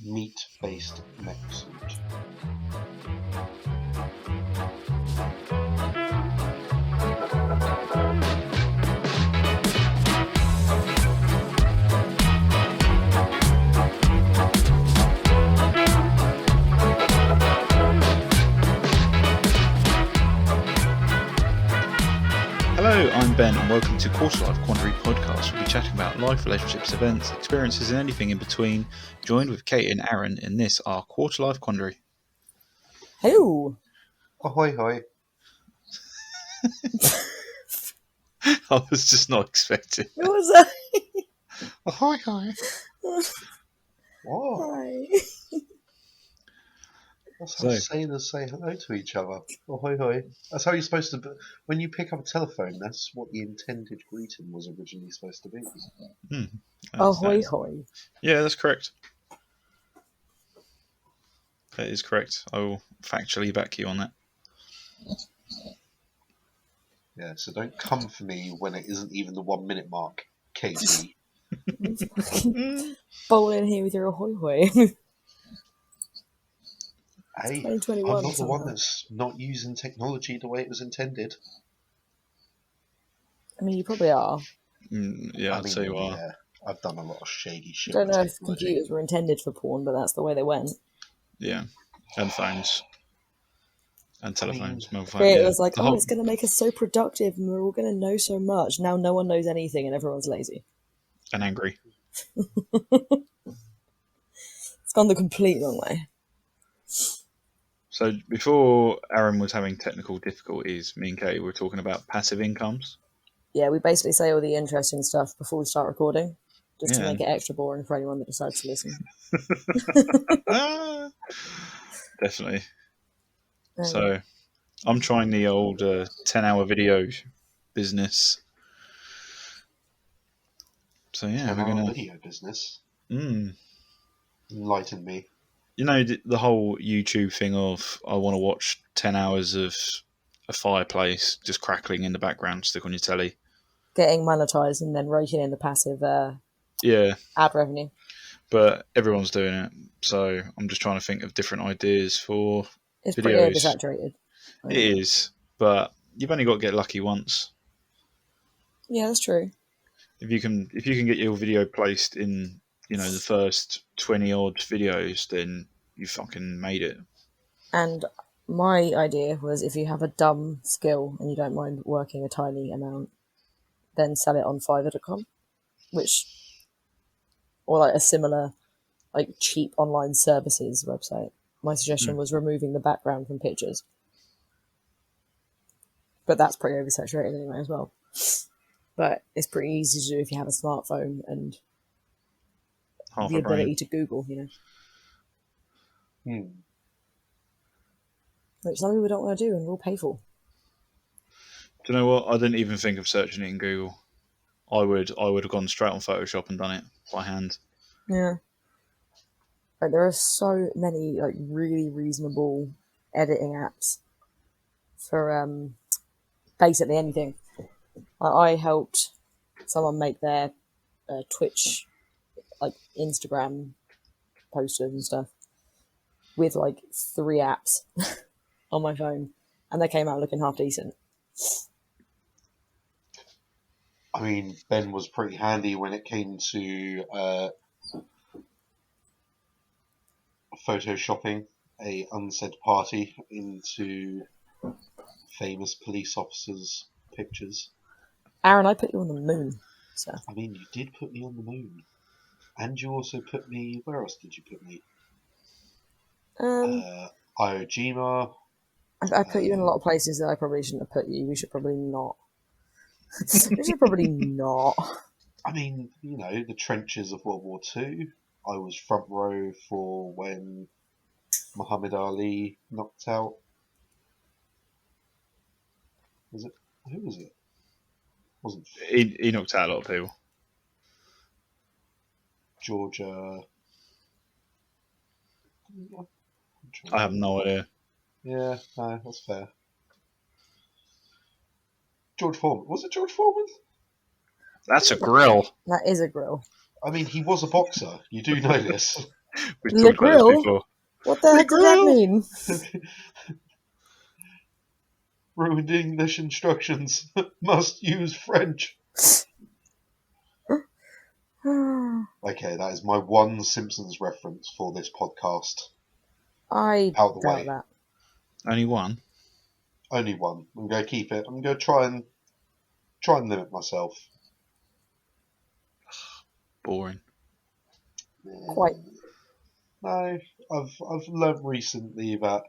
Meat-based Mechsuit. Hello, I'm Ben, and welcome to Quarterlife, Quandary podcast. We'll be chatting about life, relationships, events, experiences, and anything in between. Joined with Kate and Aaron in this, our Quarterlife Quandary. Hello. Ahoy, hoy. I was just not expecting. What was that? Ahoy, hoy. What? Hi. That's how sailors say hello to each other. Ahoy, hoy. That's how you're supposed to be. When you pick up a telephone, that's what the intended greeting was originally supposed to be. Ahoy, hoy. Yeah, that's correct. That is correct. I will factually back you on that. Yeah, so don't come for me when it isn't even the 1 minute mark, Katie. Bowl in here with your ahoy, hoy. Hey, 2021 I'm not the one somehow. that's not using technology the way it was intended. I mean, you probably are. Yeah, I'd say you are. Yeah, I've done a lot of shady shit. I don't with know if technology. computers were intended for porn, but that's the way they went. Yeah, and phones. And telephones, mobile phones. It was like, it's going to make us so productive and we're all going to know so much. Now no one knows anything and everyone's lazy. And angry. It's gone the complete wrong way. So before Aaron was having technical difficulties, me and Katie were talking about passive incomes. Yeah, we basically say all the interesting stuff before we start recording, just to Yeah. make it extra boring for anyone that decides to listen. Definitely. So I'm trying the old 10-hour video business. So yeah, we're gonna video business. Mm. Enlighten me. You know the whole YouTube thing of I want to watch 10 hours of a fireplace just crackling in the background, stick on your telly. Getting monetized and then raking in the passive ad revenue. But everyone's doing it, so I'm just trying to think of different ideas for It's videos. pretty oversaturated. It is, but you've only got to get lucky once. Yeah, that's true. If you can get your video placed in, the first 20 odd videos, then you fucking made it. And my idea was if you have a dumb skill and you don't mind working a tiny amount, then sell it on Fiverr.com, or like a similar, like cheap online services website. My suggestion was removing the background from pictures. But that's pretty oversaturated anyway as well. But it's pretty easy to do if you have a smartphone and the ability to Google, Which some people don't want to do and will pay for. Do you know what? I didn't even think of searching it in Google. I would have gone straight on Photoshop and done it by hand. Yeah. Like, there are so many like really reasonable editing apps for basically anything. I helped someone make their Twitch, like Instagram posters and stuff with like 3 apps on my phone, and they came out looking half decent. I mean, Ben was pretty handy when it came to photoshopping a unsaid party into famous police officers' pictures. Aaron, I put you on the moon. So. I mean, you did put me on the moon. And you also put me... Where else did you put me? Iojima. I put you in a lot of places that I probably shouldn't have put you. We should probably not. I mean, the trenches of World War II. I was front row for when Muhammad Ali knocked out... Who was it? Wasn't he knocked out a lot of people. Georgia. I have no idea. Yeah, no, that's fair. George Foreman. Was it George Foreman? That's a grill. That is a grill. I mean, he was a boxer. You do know this. We've Le talked about this Grill? before. What the heck does that mean? Ruined English instructions. Must use French. Okay, that is my one Simpsons reference for this podcast. I Out the doubt way. that. Only one? Only one. I'm going to keep it. I'm going to try and limit myself. Boring. Quite. No, I've learned recently that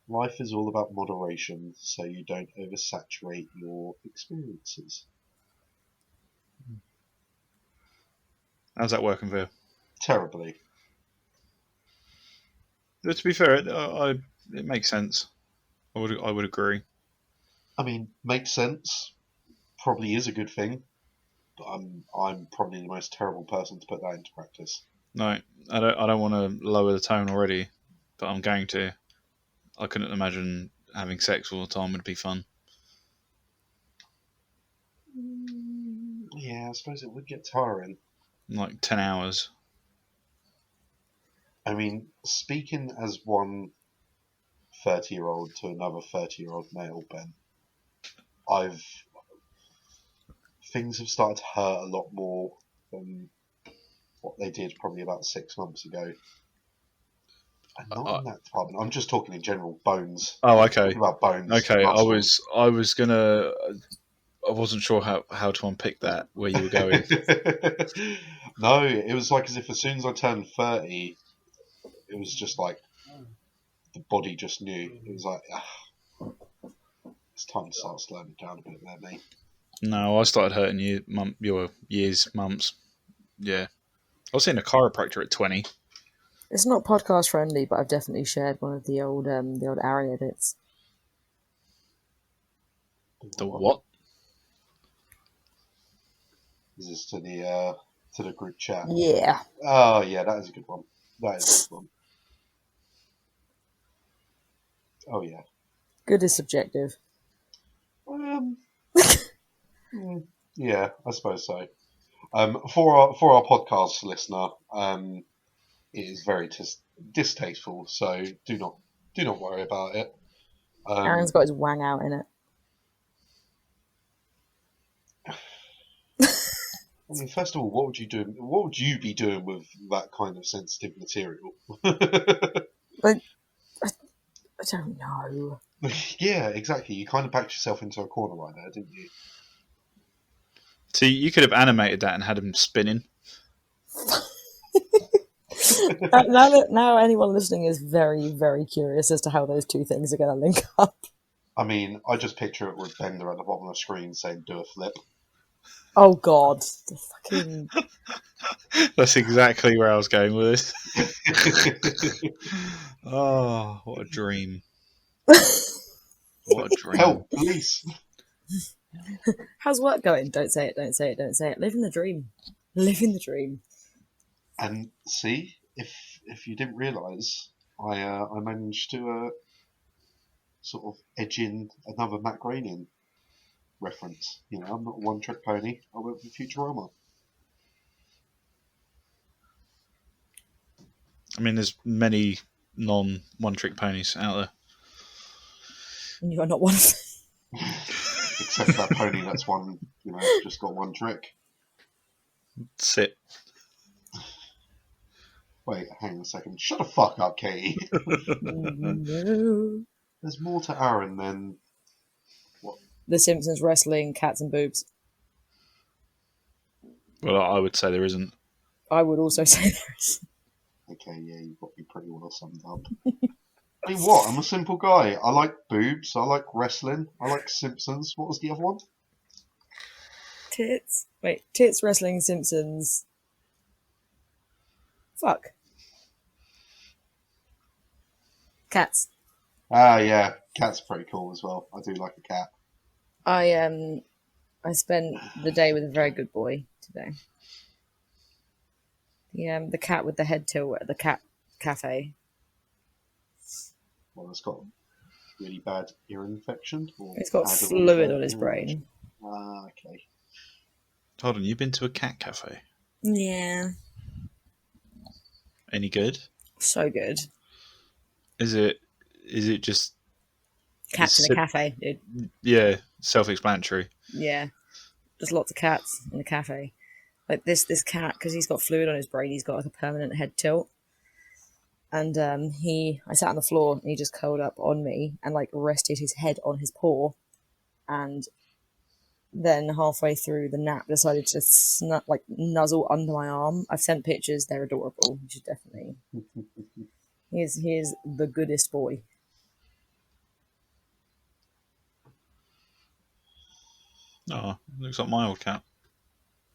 life is all about moderation, so you don't oversaturate your experiences. How's that working for you? Terribly. But to be fair, it makes sense. I would agree. I mean, makes sense. Probably is a good thing, but I'm probably the most terrible person to put that into practice. No, I don't want to lower the tone already, but I'm going to. I couldn't imagine having sex all the time would be fun. Yeah, I suppose it would get tiring. Like 10 hours. I mean, speaking as one 30-year-old to another 30-year-old male, Ben, things have started to hurt a lot more than what they did probably about 6 months ago. And not in that department. I'm just talking in general, bones. Oh, I'm okay. talking about bones. Okay, muscles. I wasn't sure how to unpick that, where you were going. No, it was like as if as soon as I turned 30, it was just like the body just knew. It was like, it's time to start slowing it down a bit there, mate. No, I started hurting your months. Yeah. I was seeing a chiropractor at 20. It's not podcast friendly, but I've definitely shared one of the old Aaron edits. The what? Is this to the group chat? Yeah. Oh yeah, that is a good one. That is a good one. Oh yeah. Good is subjective. Yeah, I suppose so. For our podcast listener, it is very distasteful. So do not worry about it. Aaron's got his wang out in it. I mean, first of all, what would you do? What would you be doing with that kind of sensitive material? But I don't know. Yeah, exactly. You kind of backed yourself into a corner right there, didn't you? See, you could have animated that and had him spinning. Now anyone listening is very, very curious as to how those two things are going to link up. I mean, I just picture it with Bender at the bottom of the screen saying, "Do a flip." Oh God, the fucking. That's exactly where I was going with this. Oh, what a dream. What a dream. Help, police. How's work going? Don't say it. Don't say it. Don't say it. Living the dream. Living the dream. And see, if you didn't realise, I managed to sort of edge in another Matt Groening reference. You know, I'm not a one-trick pony. I went for Futurama. I mean, there's many non-one-trick ponies out there. And you are not one of them. Except that pony that's just got one trick. Sit. Wait, hang on a second. Shut the fuck up, Katie. No. There's more to Aaron than The Simpsons, wrestling, cats and boobs. Well, I would say there isn't. I would also say there is. Okay, yeah, you've got me pretty well summed up. I mean, what? I'm a simple guy. I like boobs. I like wrestling. I like Simpsons. What was the other one? Tits. Wait, tits, wrestling, Simpsons. Fuck. Cats. Ah, yeah, cat's pretty cool as well. I do like a cat. I spent the day with a very good boy today. The cat with the head tilt at the cat cafe. Well, it's got really bad ear infection. He's got fluid on his brain. Ah, okay. Hold on, you've been to a cat cafe? Yeah. Any good? So good. Is it just Cats in a cafe, dude. yeah, self-explanatory? Yeah, just lots of cats in a cafe. Like this cat, because he's got fluid on his brain, he's got like a permanent head tilt. And I sat on the floor and he just curled up on me and like rested his head on his paw, and then halfway through the nap decided to nuzzle under my arm. I've sent pictures; they're adorable. You should definitely. He is the goodest boy. Oh, looks like my old cat.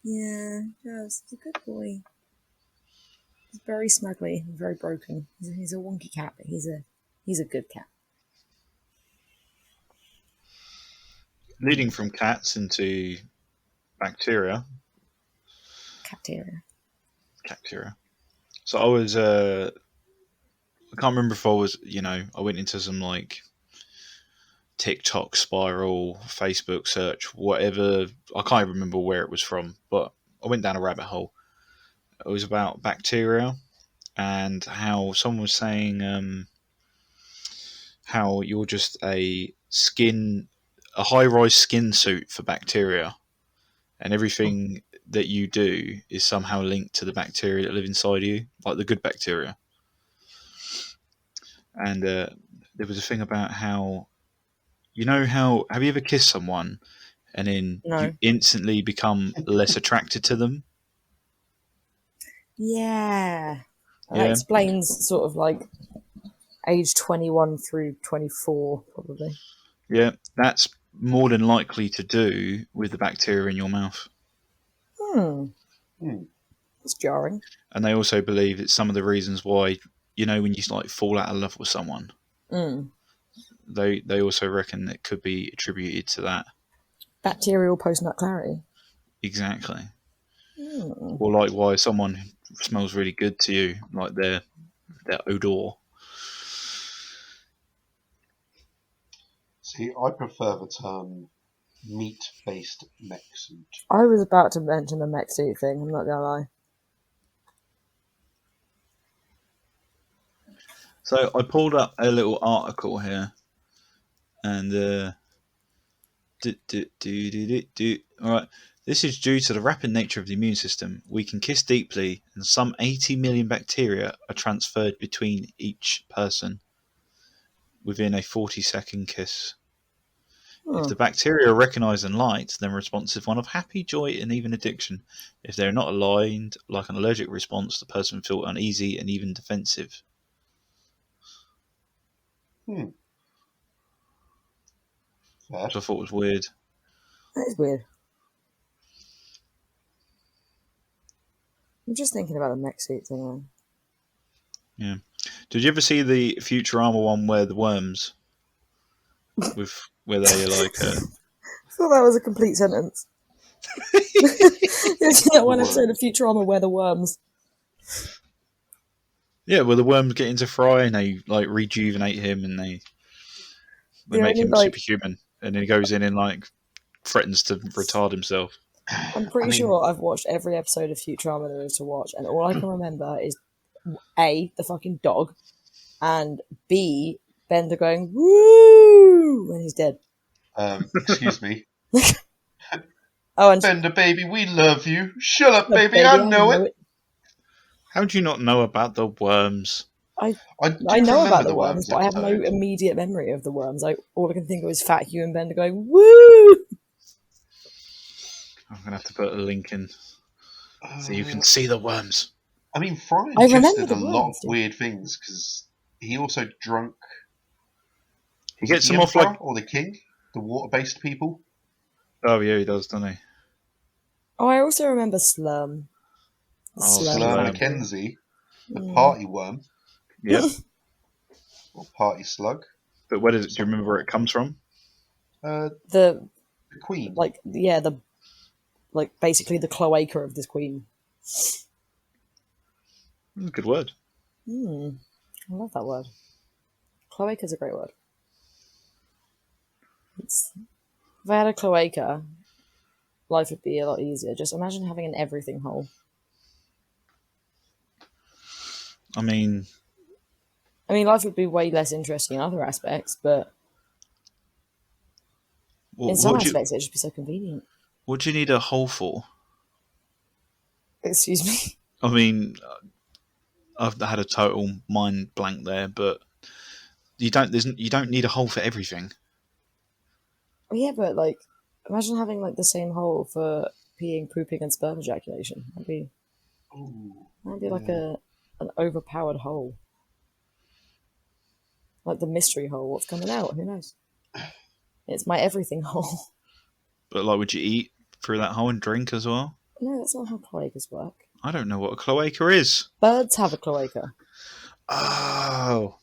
Yeah, he's a good boy. He's very smuggly, very broken. He's a wonky cat, but he's a good cat. Leading from cats into bacteria. Cafeteria. So I was, I can't remember if I was, I went into some like TikTok spiral, Facebook search, whatever. I can't even remember where it was from, but I went down a rabbit hole. It was about bacteria and how someone was saying how you're just a high-rise skin suit for bacteria, and everything that you do is somehow linked to the bacteria that live inside you, like the good bacteria. And there was a thing about how, how have you ever kissed someone and then you No. instantly become less attracted to them? Yeah. That Yeah, explains sort of like age 21 through 24, probably. yeah, that's more than likely to do with the bacteria in your mouth. Hmm. That's jarring. And they also believe it's some of the reasons why, when you like fall out of love with someone, they also reckon it could be attributed to that. Bacterial post-nut clarity. Exactly. Or like why someone smells really good to you, like their odor. See, I prefer the term meat-based Mechsuit. I was about to mention the Mechsuit thing, I'm not gonna lie. So I pulled up a little article here, and all right. This is due to the rapid nature of the immune system. We can kiss deeply, and some 80 million bacteria are transferred between each person within a 40-second kiss. If the bacteria are recognised and liked, then response is one of happy, joy, and even addiction. If they are not aligned, like an allergic response, the person will feel uneasy and even defensive. Fair. Which I thought was weird. That is weird. I'm just thinking about the Mechsuit thing, man. Yeah. Did you ever see the Futurama one where the worms, where they like? I thought that was a complete sentence. There's that one episode of Futurama where the worms. Yeah, well, the worms get into Fry and they like rejuvenate him and they make him superhuman, and then he goes in and like threatens to retard himself. I'm pretty sure I've watched every episode of Futurama there is to watch, and all I can remember is A, the fucking dog, and B, Bender going woo when he's dead. Excuse me. Oh, and Bender, baby, we love you. Shut up, baby, I know it. How do you not know about the worms? I do know remember about the worms, but I have no immediate memory of the worms. All I can think of is Fat Hugh and Bender going woo. I'm gonna have to put a link in so you can see the worms. I mean, Fry I just remember did the a lot of worms, weird things because he also drunk. He gets the them off Emperor like or the king, the water-based people. Oh yeah, he does, doesn't he? Oh, I also remember Slurm. Slur Mackenzie, the party worm. Yep. Or party slug. But where do you remember where it comes from? The queen. Basically the cloaca of this queen. Good word. I love that word. Cloaca is a great word. If I had a cloaca, life would be a lot easier. Just imagine having an everything hole. I mean, life would be way less interesting in other aspects, but in some what do you aspects, it'd just be so convenient. what do you need a hole for? Excuse me. I mean, I've had a total mind blank there, but you don't need a hole for everything. Well, yeah, but like, imagine having like the same hole for peeing, pooping, and sperm ejaculation. Ooh, That'd be like yeah. an overpowered hole, like the mystery hole. What's coming out? Who knows? It's my everything hole. But like, would you eat through that hole and drink as well? No, that's not how cloacas work. I don't know what a cloaca is. Birds have a cloaca. Oh,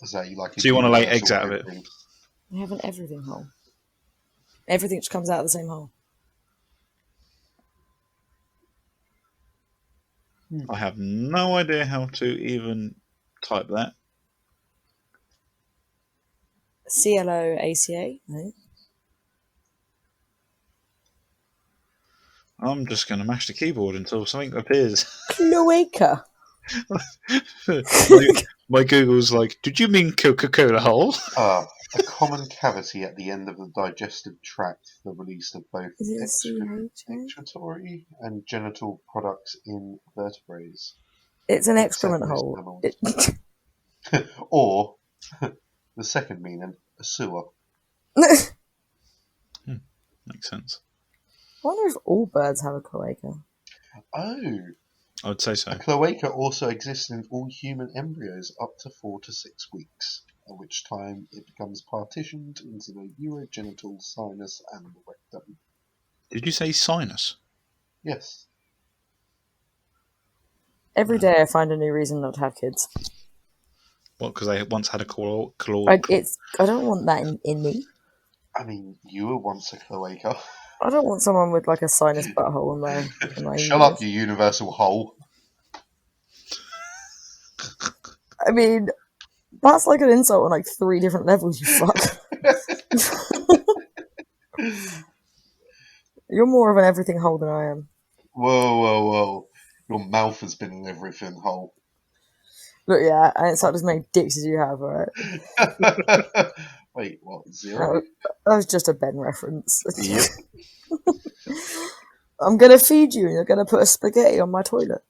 Is that like a so you want to lay eggs universal out of it? everything? They have an everything hole. Everything just comes out of the same hole. I have no idea how to even type that. CLOACA. No. I'm just going to mash the keyboard until something appears. Cloaca. my Google's like, did you mean Coca-Cola hole? A common cavity at the end of the digestive tract, the release of both Is it CHA? excretory and genital products in vertebrates. It's an Except excrement most hole. mammals. Or, the second meaning, a sewer. Makes sense. I wonder if all birds have a cloaca. Oh, I would say so. a cloaca also exists in all human embryos up to 4 to 6 weeks, at which time it becomes partitioned into the urogenital sinus and the rectum. Did you say sinus? Yes. Every day I find a new reason not to have kids. What, because they once had a claw? I don't want that in me. I mean, you were once a cloaca. I don't want someone with like a sinus butthole in my Shut up, you universal hole. I mean, that's like an insult on like 3 different levels, you fuck. You're more of an everything hole than I am. Whoa. Your mouth has been in everything hole. Look, yeah, I ain't sucked as many dicks as you have, alright? Wait, what, 0? That was just a Ben reference. Yep. I'm gonna feed you and you're gonna put a spaghetti on my toilet.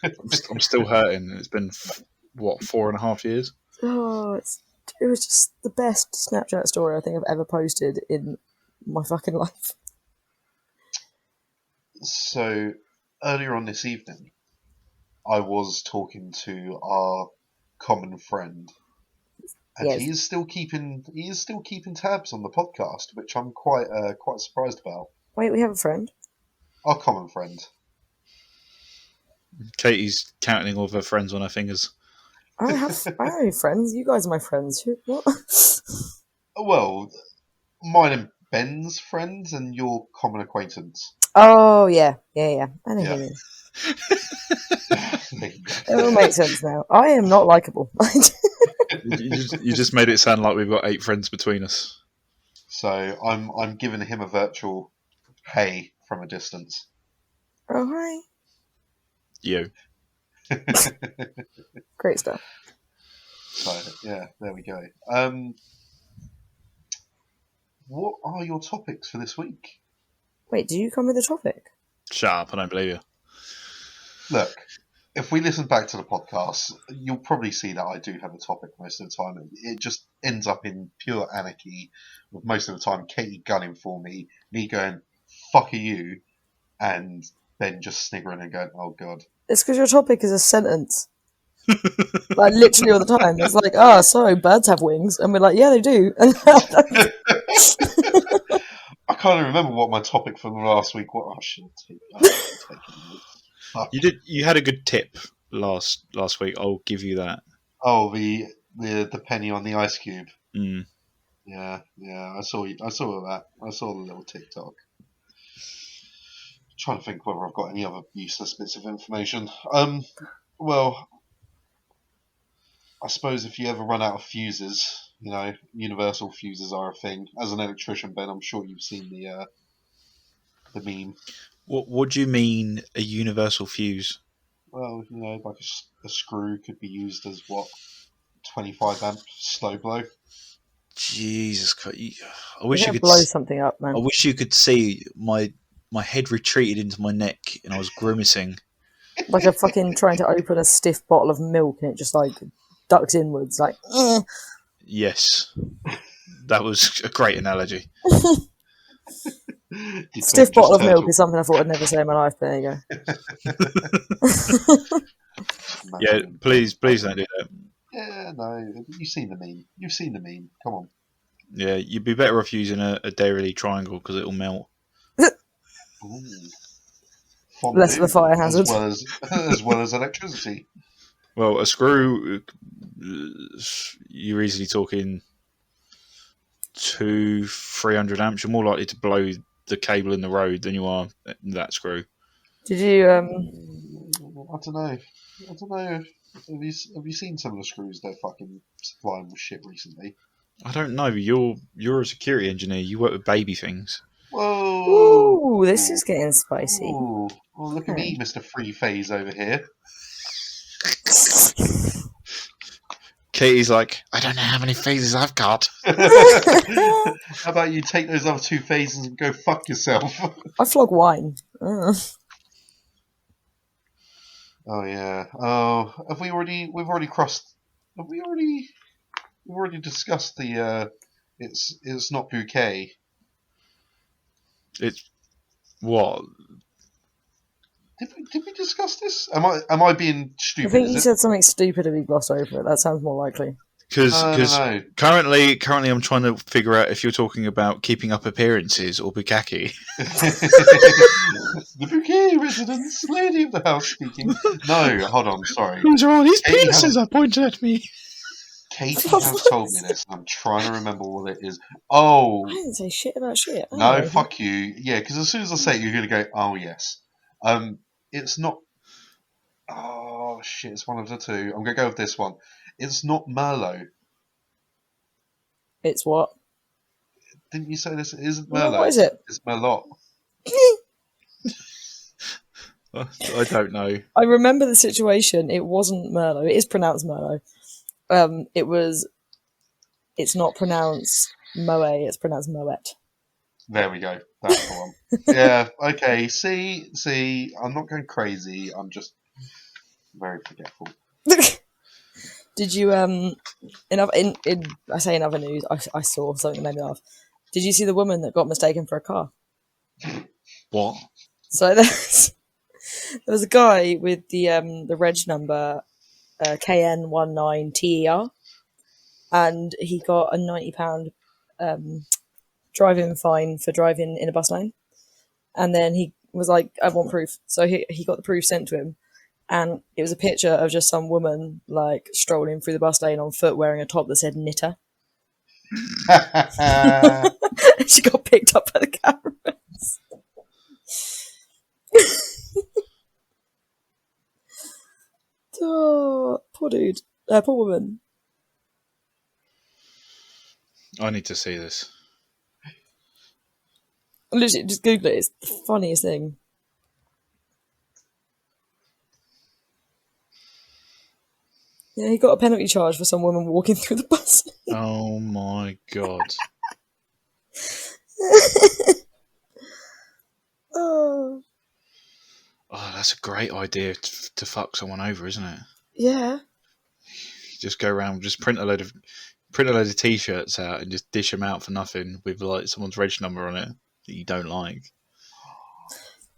I'm still hurting. It's been, 4.5 years? Oh, it was just the best Snapchat story I think I've ever posted in my fucking life. So, earlier on this evening, I was talking to our common friend, and Yes. he is still keeping tabs on the podcast, which I'm quite surprised about. Wait, we have a friend? Our common friend. Katie's counting all of her friends on her fingers. I don't have any friends. You guys are my friends. What? Well, mine and Ben's friends, and your common acquaintance. Oh, yeah. I know Yeah. who you mean. It all makes sense now. I am not likable. You just made it sound like we've got 8 friends between us. So I'm giving him a virtual hey from a distance. Oh, hi. You. Great stuff. So yeah, there we go. What are your topics for this week? Wait, did you come with a topic? Shut up, I don't believe you. Look, if we listen back to the podcast, you'll probably see that I do have a topic most of the time. It just ends up in pure anarchy, with most of the time Katie gunning for me going, fuck are you, and Ben just sniggering and going, oh god. It's because your topic is a sentence. Like, literally all the time. It's like, oh, sorry, birds have wings. And we're like, yeah, they do. I can't even remember what my topic from last week was. I should have taken notes. You had a good tip last week. I'll give you that. Oh, the penny on the ice cube. Mm. Yeah. I saw that. I saw the little TikTok. Trying to think whether I've got any other useless bits of information. Well, I suppose if you ever run out of fuses, universal fuses are a thing. As an electrician, Ben, I'm sure you've seen the meme. What do you mean a universal fuse? Well, like a screw could be used as 25 amp slow blow. Jesus Christ! I You're wish you gonna could. blow something up, I man. wish you could see my head retreated into my neck and I was grimacing. Like a fucking trying to open a stiff bottle of milk and it just like ducks inwards, like. Yes, that was a great analogy. Did Stiff Bev bottle just of milk turtle? is something I thought I'd never say in my life. There you go. Yeah, Imagine please Bev- don't do that. Yeah, no, you've seen the meme. You've seen the meme. Come on. Yeah, you'd be better off using a Dairy triangle because it'll melt. Ooh. Less of a Fondue, fire as hazard. well as as well as electricity. Well, a screw, you're easily talking 200-300 amps. You're more likely to blow the cable in the road than you are that screw. Did you I don't know. I don't know. Have you seen some of the screws they're fucking supplying with shit recently? I don't know. You're a security engineer. You work with baby things. Whoa! Ooh, this is getting spicy. Ooh. Well, look at me, Mr. Free Phase over here. Katie's like, I don't know how many phases I've got. How about you take those other 2 phases and go fuck yourself? I flog wine. Ugh. Oh yeah. Oh, have we already? We've already crossed. Have we already? We've already discussed the. It's not bouquet. It's what? Did we discuss this? Am I being I stupid? think Is you it? said something stupid and we glossed over it. That sounds more likely. Because No. currently I'm trying to figure out if you're talking about keeping up appearances or bukkake. The bouquet residence, lady of the house speaking. No, hold on, sorry. Those are all these Katie penises are pointed at me. Katie has told me this, and I'm trying to remember what it is. Oh, I didn't say shit about shit. no, Oh. fuck you. Yeah, because as soon as I say it, you're going to go, oh, yes. It's not. Oh, shit, it's one of the two. I'm going to go with this one. It's not Merlot. It's what? Didn't you say this? It isn't Well, Merlot. what is it? It's Merlot. I don't know. I remember the situation. It wasn't Merlot. It is pronounced Merlot. It's not pronounced Moe. It's pronounced Moet. There we go. That's the one. Yeah, okay. See, I'm not going crazy. I'm just very forgetful. Did you in I say in other news, I saw something that made me laugh. Did you see the woman that got mistaken for a car? What? So there was a guy with the reg number KN19TER, and he got a £90 driving fine for driving in a bus lane. And then he was like, I want proof. So he got the proof sent to him. And it was a picture of just some woman like strolling through the bus lane on foot wearing a top that said knitter. She got picked up by the cameras. Oh, poor dude. Poor woman. I need to see this. Literally, just Google it. It's the funniest thing. Yeah, he got a penalty charge for some woman walking through the bus. Oh my god. Oh, Oh, that's a great idea to fuck someone over, isn't it? yeah. Just go around, just print a load of t-shirts out and just dish them out for nothing with like someone's reg number on it that you don't like.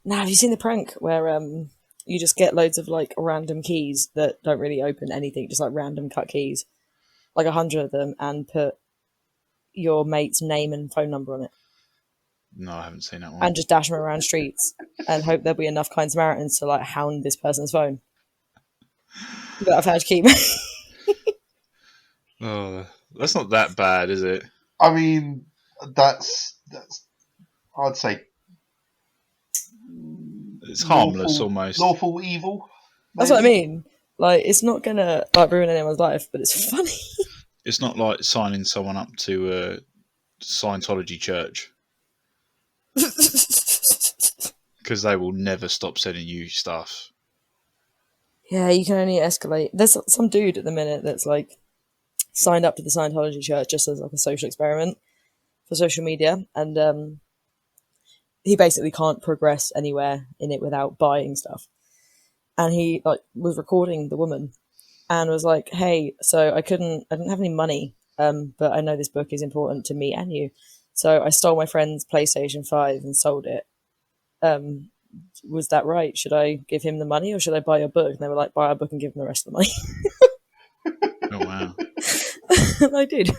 Now, have you seen the prank where you just get loads of like random keys that don't really open anything, just like random cut keys, like 100 of them, and put your mate's name and phone number on it, No, I haven't seen that one. and just dash them around streets and hope there'll be enough kind Samaritans to like hound this person's phone. You got a found key. Oh, that's not that bad, is it? I mean, that's I'd say It's harmless almost. lawful evil. That's what I mean. Like, it's not gonna like ruin anyone's life, but it's funny. It's not like signing someone up to a Scientology church. Because they will never stop sending you stuff. Yeah, you can only escalate. There's some dude at the minute that's like signed up to the Scientology church just as like a social experiment for social media, and he basically can't progress anywhere in it without buying stuff. And he like was recording the woman and was like, "Hey, so I didn't have any money, but I know this book is important to me and you, so I stole my friend's PlayStation 5 and sold it. Was that right? Should I give him the money or should I buy your book?" And they were like, "Buy our book and give him the rest of the money." Oh, wow. And I did.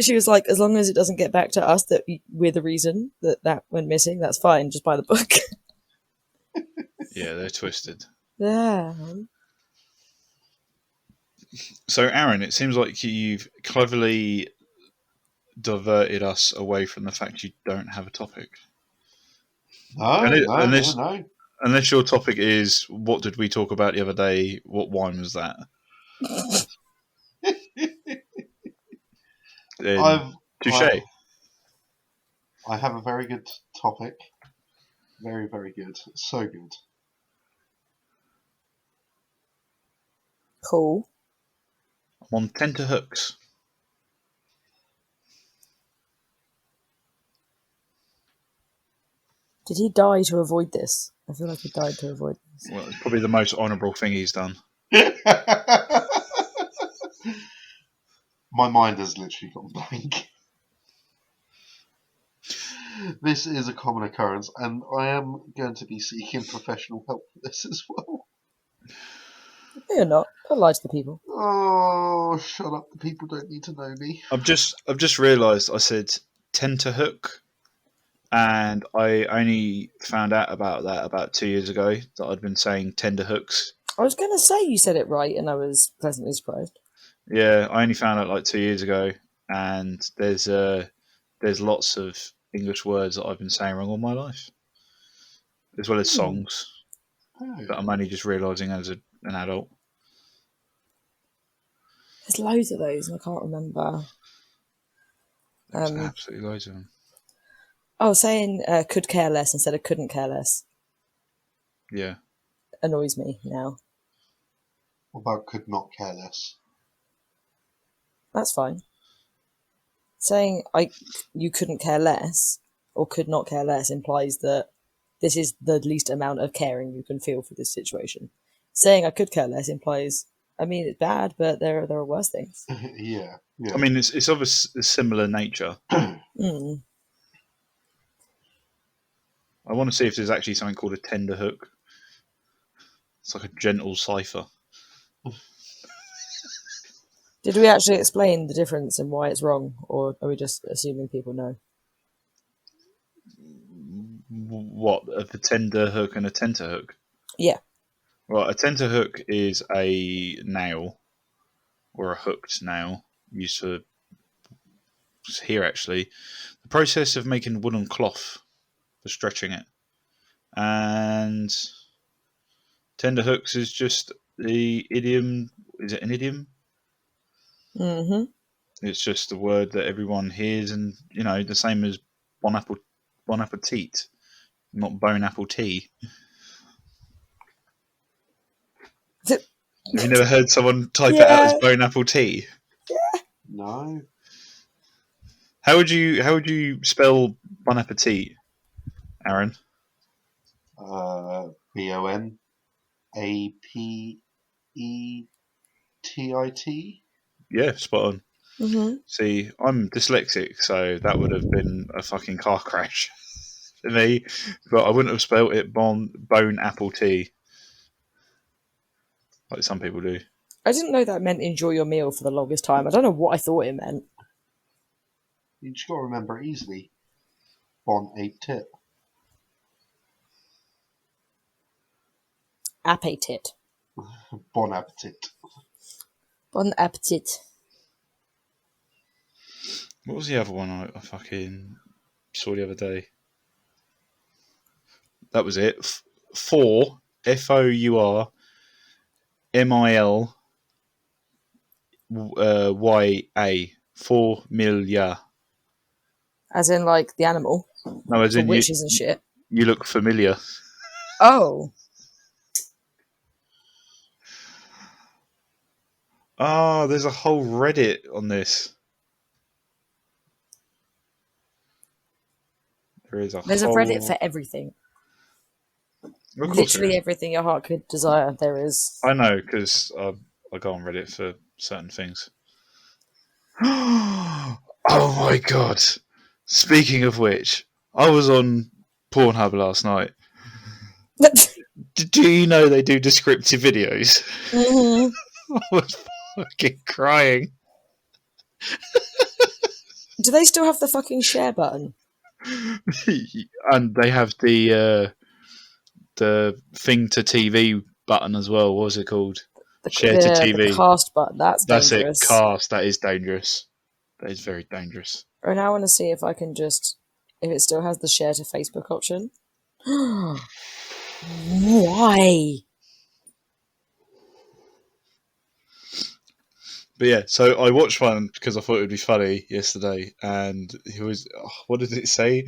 She was like, "As long as it doesn't get back to us that we're the reason that went missing, that's fine. Just buy the book." Yeah, they're twisted. Yeah. So, Aaron, it seems like you've cleverly diverted us away from the fact you don't have a topic. No. Unless your topic is, what did we talk about the other day? What wine was that? Touche. I have a very good topic. Very, very good. So good. Cool. I'm on tenterhooks. Did he die to avoid this? I feel like he died to avoid this. Well, it's probably the most honourable thing he's done. My mind has literally gone blank. This is a common occurrence, and I am going to be seeking professional help for this as well. No, you're not. Don't lie to the people. Oh, shut up. The people don't need to know me. I've just realised I said tenterhook, and I only found out about that about 2 years ago, that I'd been saying tenderhooks. I was going to say you said it right, and I was pleasantly surprised. Yeah, I only found out like 2 years ago, and there's lots of English words that I've been saying wrong all my life, as well as songs that I'm only just realising as an adult. There's loads of those, and I can't remember. There's absolutely loads of them. Oh, saying could care less instead of couldn't care less. Yeah. Annoys me now. What about could not care less? That's fine. Saying you couldn't care less or could not care less implies that this is the least amount of caring you can feel for this situation. Saying I could care less implies, I mean, it's bad, but there are worse things. Yeah. I mean, it's of a similar nature. I want to see if there's actually something called a tender hook. It's like a gentle cipher. Did we actually explain the difference and why it's wrong, or are we just assuming people know? What, a tender hook and a tenterhook? Yeah. Well, a tenterhook is a nail, or a hooked nail, used for here actually. The process of making woolen cloth for stretching it. And tenterhooks is just the idiom. Is it an idiom? Mm-hmm. It's just a word that everyone hears, and the same as bon appetit, not bone apple tea. Have you never heard someone type it out as bone apple tea? Yeah. No. How would you spell bon appetit, Aaron? BONAPETIT. Yeah, spot on. Mm-hmm. See, I'm dyslexic, so that would have been a fucking car crash for me. But I wouldn't have spelt it bone apple tea, like some people do. I didn't know that meant enjoy your meal for the longest time. I don't know what I thought it meant. You just got to remember it easily. Bon appetit. Appetit. Bon appetit. Bon appetit. What was the other one I fucking saw the other day? That was it. Four FOURMIL YA 4 million. As in, like, the animal. No, as for in witches and shit. You look familiar. Oh, Oh, there's a whole Reddit on this. There is a there's a whole. Reddit for everything. Of course there Literally is. everything your heart could desire, there is. I know because I go on Reddit for certain things. Oh my god! Speaking of which, I was on Pornhub last night. Do you know they do descriptive videos? Mhm. I was fucking crying. Do they still have the fucking share button? And they have the thing to TV button as well. What was it called? Share to The TV. cast button. That's That's it. dangerous. Cast. That is dangerous. That is very dangerous. And I want to see if I can just, if it still has the share to Facebook option. Why? But yeah, so I watched one because I thought it would be funny yesterday, and he was. What did it say?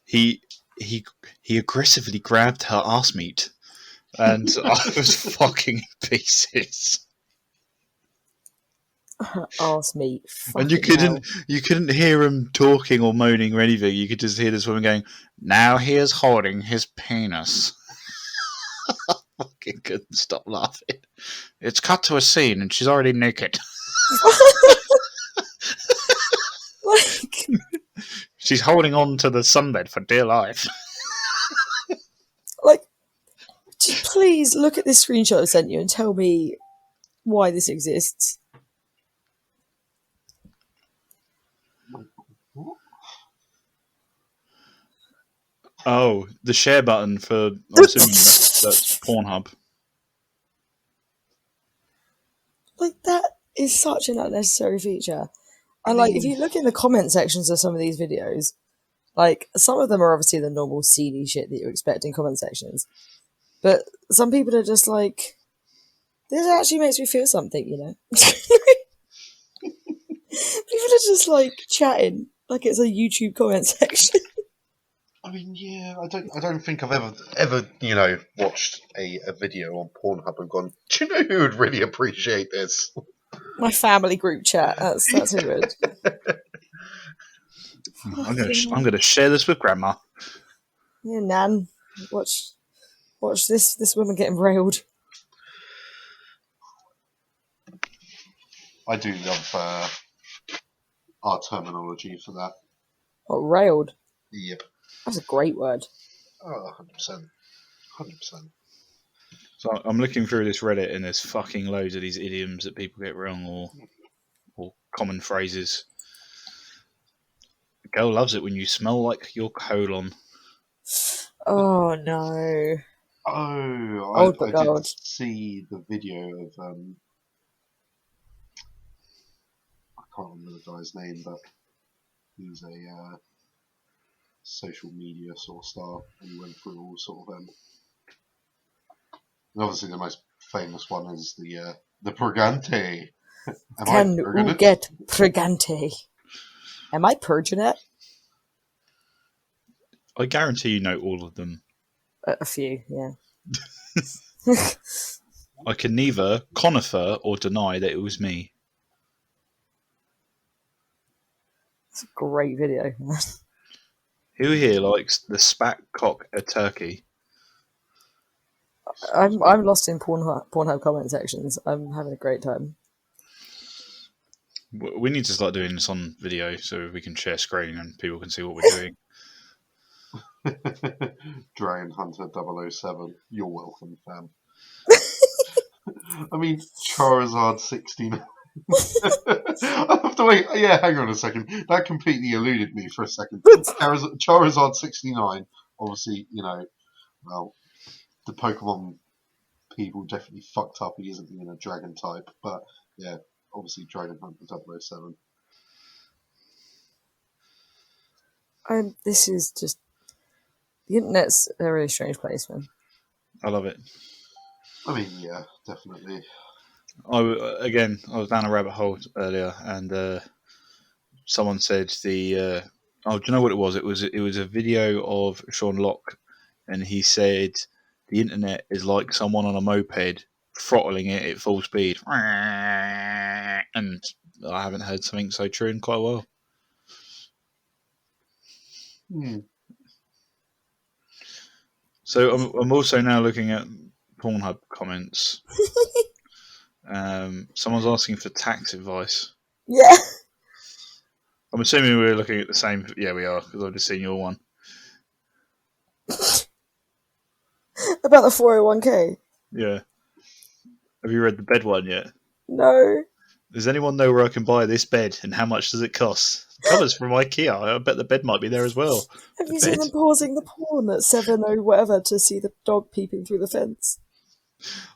He he he aggressively grabbed her ass meat, and I was fucking in pieces. Arse meat. And you Fucking hell. couldn't hear him talking or moaning or anything. You could just hear this woman going, "Now he is holding his penis." I fucking couldn't stop laughing. It's cut to a scene, and she's already naked. Like, She's holding on to the sunbed for dear life. like, just please look at this screenshot I sent you and tell me why this exists. Oh, the share button for. I'm assuming that's Pornhub. Like, that is such an unnecessary feature. And like, if you look in the comment sections of some of these videos, like, some of them are obviously the normal seedy shit that you expect in comment sections. But some people are just like, this actually makes me feel something, you know? People are just like chatting like it's a YouTube comment section. I mean, yeah, I don't think I've ever watched a video on Pornhub and gone, do you know who would really appreciate this? My family group chat. That's who would. I'm gonna share this with Grandma. Yeah, Nan, watch this woman getting railed. I do love our terminology for that. What, railed? Yep. That's a great word. Oh, 100%. 100%. So I'm looking through this Reddit, and there's fucking loads of these idioms that people get wrong, or common phrases. Girl loves it when you smell like your colon. Oh no. Oh, Old but I gold. did see the video of I can't remember the guy's name, but he's a social media sort of star, and he went through all sort of and obviously the most famous one is the purgante. Can you get purgante? Am I purging it? I guarantee you know all of them. A few, yeah. I can neither conifer or deny that it was me. It's a great video. Who here likes the spat cock a turkey? I'm lost in Pornhub comment sections. I'm having a great time. We need to start doing this on video so we can share screen and people can see what we're doing. Dragon Hunter 007, you're welcome, fam. I mean, Charizard 69. I have to wait. Yeah, hang on a second. That completely eluded me for a second. Charizard 69, obviously, well, the Pokemon people definitely fucked up. He isn't even a dragon type, but yeah, obviously Dragon Hunter 007. This is just, the internet's a really strange place, man. I love it. I mean, yeah, definitely. I was down a rabbit hole earlier, and someone said do you know what it was? It was a video of Sean Locke and he said the internet is like someone on a moped throttling it at full speed, and I haven't heard something so true in quite a while. So I'm also now looking at Pornhub comments. Someone's asking for tax advice. Yeah. I'm assuming we're looking at the same. Yeah, we are, because I've just seen your one. About the 401k. Yeah. Have you read the bed one yet? No. Does anyone know where I can buy this bed and how much does it cost? The cover's from IKEA. I bet the bed might be there as well. Have The you bed. seen them pausing the porn at 7:00 whatever to see the dog peeping through the fence?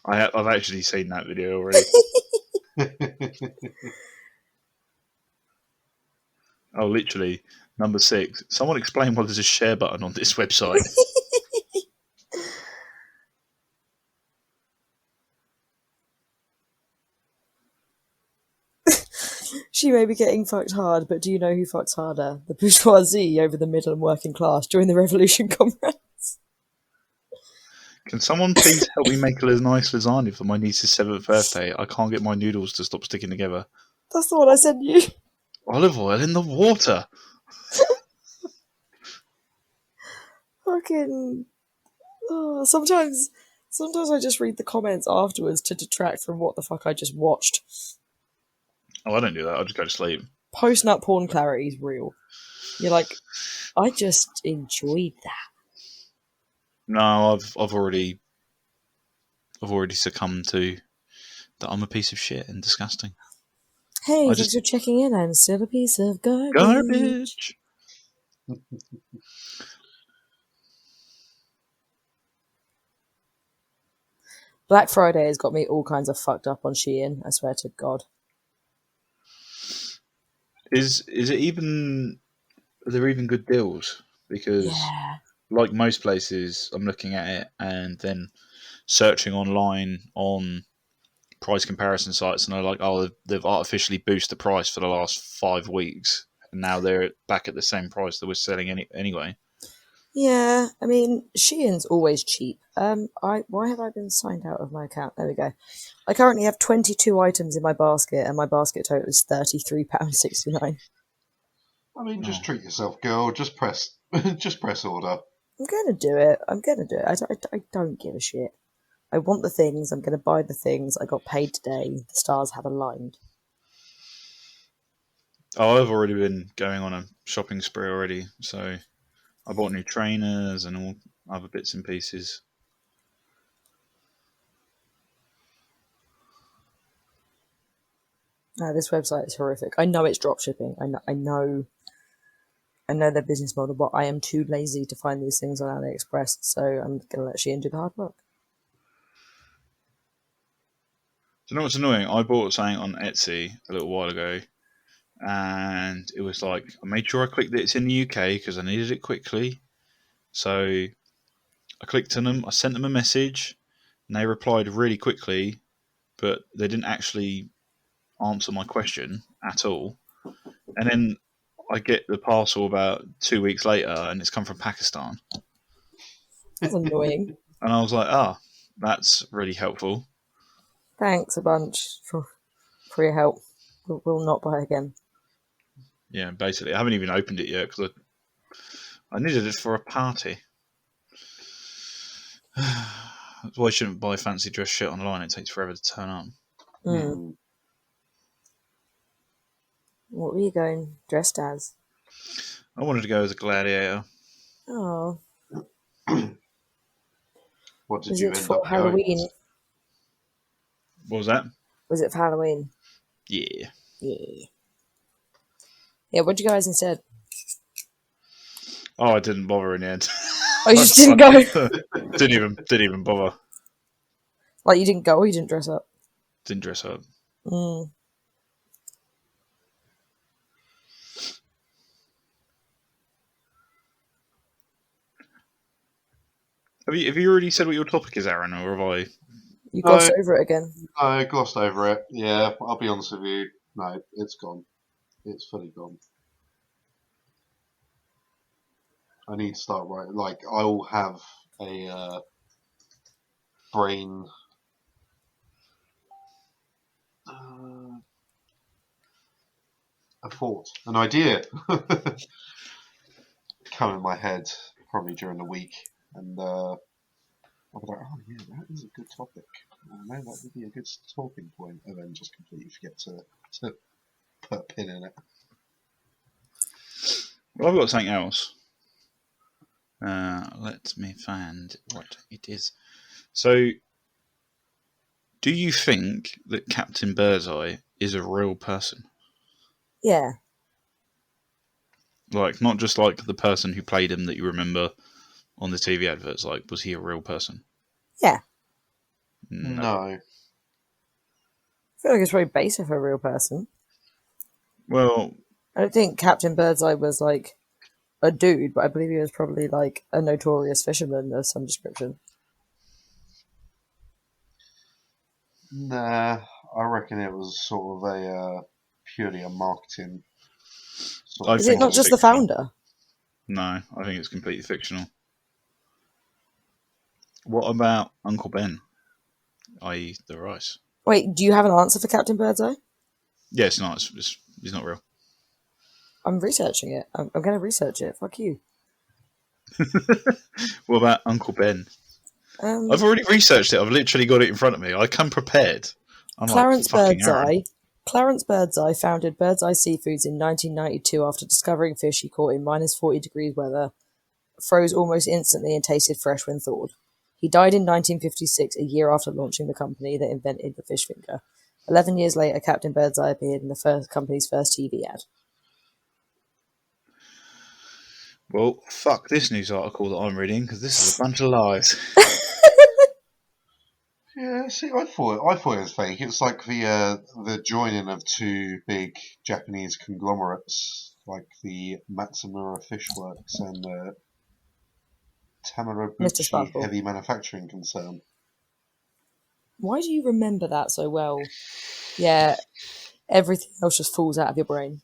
I've actually seen that video already. Oh, literally. Number 6. Someone explain why there's a share button on this website. She may be getting fucked hard, but do you know who fucks harder? The bourgeoisie over the middle and working class during the revolution, comrades. Can someone please help me make a nice lasagna for my niece's 7th birthday? I can't get my noodles to stop sticking together. That's the one I sent you. Olive oil in the water. Fucking... Oh, sometimes I just read the comments afterwards to detract from what the fuck I just watched. Oh, I don't do that. I just go to sleep. Post-nut porn clarity is real. You're like, I just enjoyed that. No, I've already succumbed to that I'm a piece of shit and disgusting. Hey, thanks for checking in. I'm still a piece of garbage. Black Friday has got me all kinds of fucked up on Shein, I swear to God. Is it even... Are there even good deals? Because, like most places, I'm looking at it and then searching online on price comparison sites, and they're like, oh, they've artificially boosted the price for the last 5 weeks, and now they're back at the same price that we're selling anyway. Yeah, I mean, Shein's always cheap. Why have I been signed out of my account? There we go. I currently have 22 items in my basket, and my basket total is £33.69. I mean, just treat yourself, girl. Just press order. I'm gonna do it. I don't give a shit. I want the things. I'm gonna buy the things. I got paid today. The stars have aligned. Oh, I've already been going on a shopping spree already, so I bought new trainers and all other bits and pieces. No, this website is horrific. I know it's drop shipping. I know their business model, but I am too lazy to find these things on AliExpress, so I'm gonna let Shein do the hard work. Do you know what's annoying? I bought something on Etsy a little while ago, and it was like, I made sure I clicked that it's in the UK because I needed it quickly. So I clicked on them, I sent them a message, and they replied really quickly, but they didn't actually answer my question at all. And then I get the parcel about 2 weeks later, and it's come from Pakistan. That's annoying. And I was like, that's really helpful. Thanks a bunch for your help. We'll not buy again. Yeah, basically. I haven't even opened it yet because I needed it for a party. That's why I shouldn't buy fancy dress shit online. It takes forever to turn up. What were you going dressed as? I wanted to go as a gladiator. Oh. What did you end up going? Halloween? What was that? Was it for Halloween? Yeah. Yeah, what'd you go as instead? Oh, I didn't bother in the end. Oh, you just didn't go? didn't even bother. Like, you didn't go or you didn't dress up? Didn't dress up. Have you already said what your topic is, Aaron, or have I? You glossed over it again. I glossed over it. Yeah, I'll be honest with you. No, it's gone. It's fully gone. I need to start writing. Like, I will have a brain. A thought, an idea come in my head probably during the week, and I'll be like, oh yeah, that is a good topic. Maybe that would be a good talking point, and then just completely forget to put a pin in it. Well, I've got something else. Let me find what it is. So, do you think that Captain Birdseye is a real person? Yeah. Like, not just like the person who played him that you remember on the TV adverts. Like, was he a real person? Yeah. No. I feel like it's very basic for a real person. Well, I don't think Captain Birdseye was like a dude, but I believe he was probably like a notorious fisherman of some description. Nah, I reckon it was sort of a purely a marketing. Is it not just the founder? No, I think it's completely fictional. What about Uncle Ben, i.e. the rice? Wait, do you have an answer for Captain Birdseye? Yeah, it's not. He's not real. I'm researching it. I'm going to research it. Fuck you. What about Uncle Ben? I've already researched it. I've literally got it in front of me. I come prepared. Clarence Birdseye. Clarence Birdseye founded Birdseye Seafoods in 1992 after discovering fish he caught in minus 40 degrees weather, froze almost instantly and tasted fresh when thawed. He died in 1956, a year after launching the company that invented the fish finger. 11 years later, Captain Birdseye appeared in the company's first TV ad. Well, fuck this news article that I'm reading, because this is a bunch of lies. Yeah, see, I thought it was fake. It was like the joining of two big Japanese conglomerates, like the Matsumura Fishworks and the Tamarabuchi Heavy Manufacturing Concern. Why do you remember that so well? Yeah, everything else just falls out of your brain.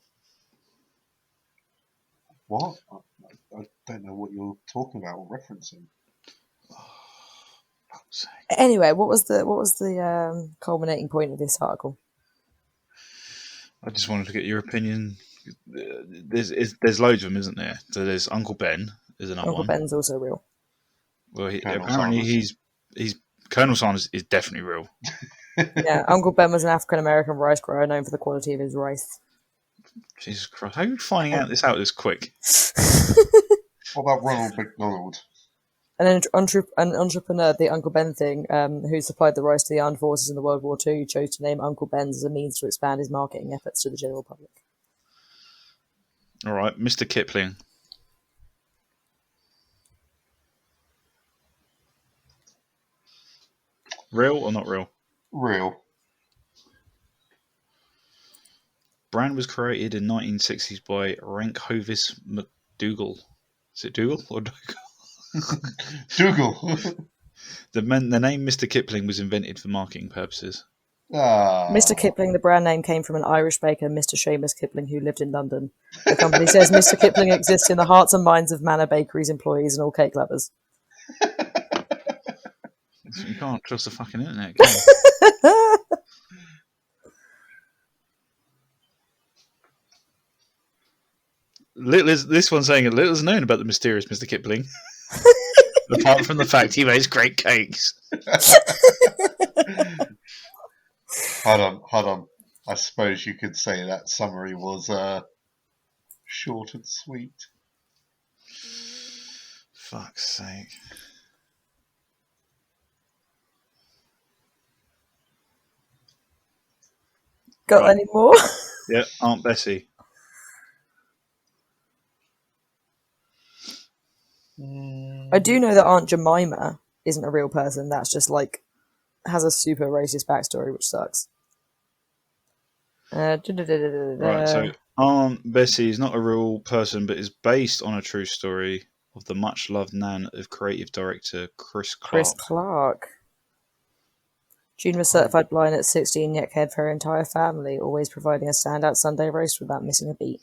What? I don't know what you're talking about or referencing. Anyway, what was the culminating point of this article? I just wanted to get your opinion. There's loads of them, isn't there? So there's Uncle Ben. There's another one. Uncle Ben's also real. Well, apparently he's Colonel Sanders is definitely real. Yeah, Uncle Ben was an African American rice grower known for the quality of his rice. Jesus Christ! How are you finding out this quick? What about Ronald McDonald? An entrepreneur, the Uncle Ben thing, who supplied the rice to the armed forces in the World War II, chose to name Uncle Ben's as a means to expand his marketing efforts to the general public. All right, Mr. Kipling. Real or not real? Real. Brand was created in 1960s by Rank Hovis McDougall. Is it Dougal or Dougal? Dougal. The name Mr. Kipling was invented for marketing purposes. Mr. Kipling, the brand name, came from an Irish baker, Mr. Seamus Kipling, who lived in London. The company says Mr. Kipling exists in the hearts and minds of Manor Bakery's employees and all cake lovers. You can't trust the fucking internet, can you? This one's saying little is known about the mysterious Mr. Kipling, apart from the fact he makes great cakes. Hold on. I suppose you could say that summary was short and sweet. Fuck's sake. Got any more? Yeah, Aunt Bessie. I do know that Aunt Jemima isn't a real person. That's just like has a super racist backstory, which sucks. Right, so Aunt Bessie is not a real person, but is based on a true story of the much-loved nan of creative director Chris Clark. June was certified blind at 16, yet cared for her entire family, always providing a standout Sunday roast without missing a beat.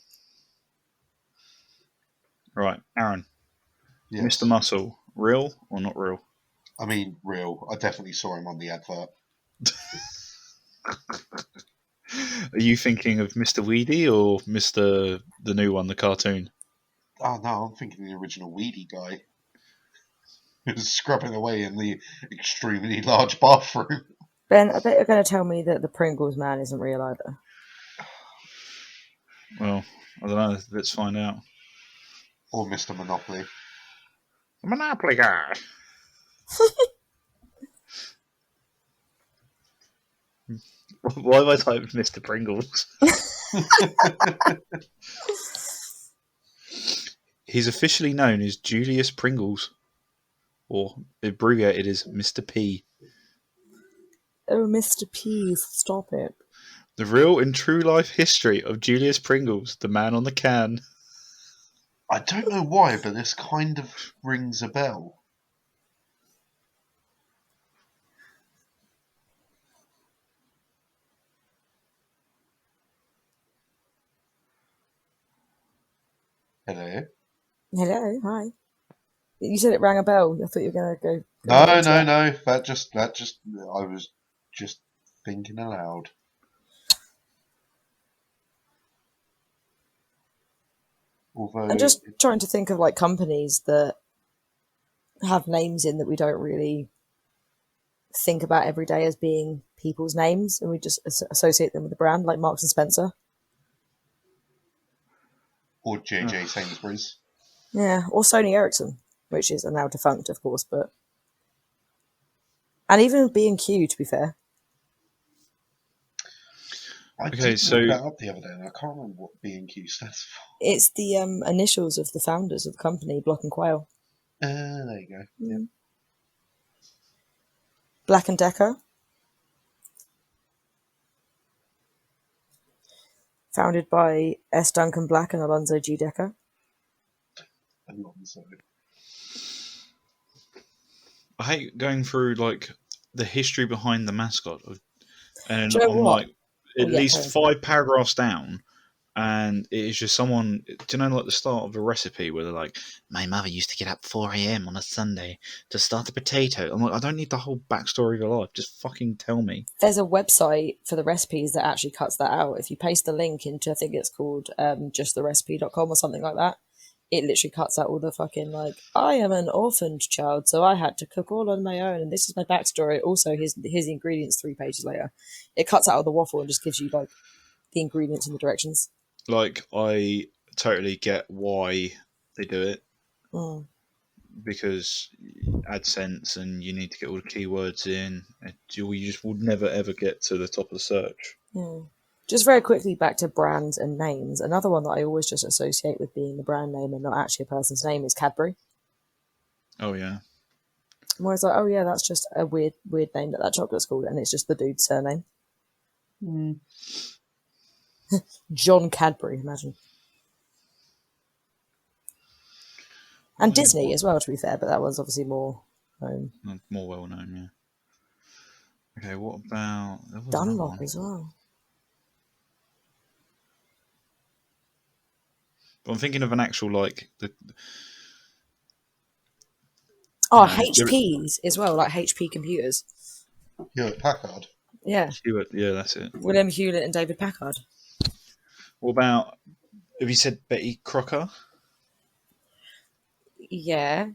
Right, Aaron. Yes. Mr. Muscle, Real or not real? I mean, real. I definitely saw him on the advert. Are you thinking of Mr. Weedy or the new one, the cartoon? Oh no, I'm thinking the original weedy guy who was scrubbing away in the extremely large bathroom. Ben, I bet you're going to tell me that the Pringles man isn't real either. Well, I don't know. Let's find out. Or Mr. Monopoly. The Monopoly guy. Why have I typed Mr. Pringles? He's officially known as Julius Pringles, or abbreviated as Mr. P. Oh, Mr. P, stop it. The real and true life history of Julius Pringles, the man on the can. I don't know why, but this kind of rings a bell. Hello? Hello, hi. You said it rang a bell. I thought you were going to go. No. That just, I was just thinking aloud. Although, I'm just trying to think of like companies that have names in that we don't really think about every day as being people's names, and we just associate them with the brand, like Marks and Spencer. or JJ Sainsbury's. Yeah, or Sony Ericsson, which is now defunct, of course, but and even B&Q, to be fair. I did look that up the other day, and I can't remember what B&Q stands for. It's the initials of the founders of the company, Block and Quayle. There you go. Yeah. Black and Decker. Founded by S. Duncan Black and Alonzo G. Decker. Alonzo. I hate going through like the history behind the mascot, and Do you know I'm what? like at least 5 paragraphs down, and it is just someone. Do you know, like the start of a recipe where they're like, "My mother used to get up 4 a.m. on a Sunday to start a potato." I'm like, I don't need the whole backstory of your life. Just fucking tell me. There's a website for the recipes that actually cuts that out. If you paste the link into, I think it's called justtherecipe.com or something like that, it literally cuts out all the fucking like, I am an orphaned child, so I had to cook all on my own, and this is my backstory. Also, here's the ingredients 3 pages later. It cuts out all the waffle and just gives you like the ingredients and the directions. Like, I totally get why they do it. Because AdSense and you need to get all the keywords in. You just would never ever get to the top of the search. Just very quickly back to brands and names. Another one that I always just associate with being the brand name and not actually a person's name is Cadbury. Oh yeah. I'm always like, oh yeah, that's just a weird name that chocolate's called, and it's just the dude's surname. John Cadbury, imagine. And Disney as well, to be fair, but that one's obviously more known. More well known, yeah. Okay, what about Dunlop as well? But I'm thinking of an actual like the. HPs as well, like HP computers. Hewlett Packard. Yeah. Yeah, that's it. William Hewlett and David Packard. What about? Have you said Betty Crocker? Yeah.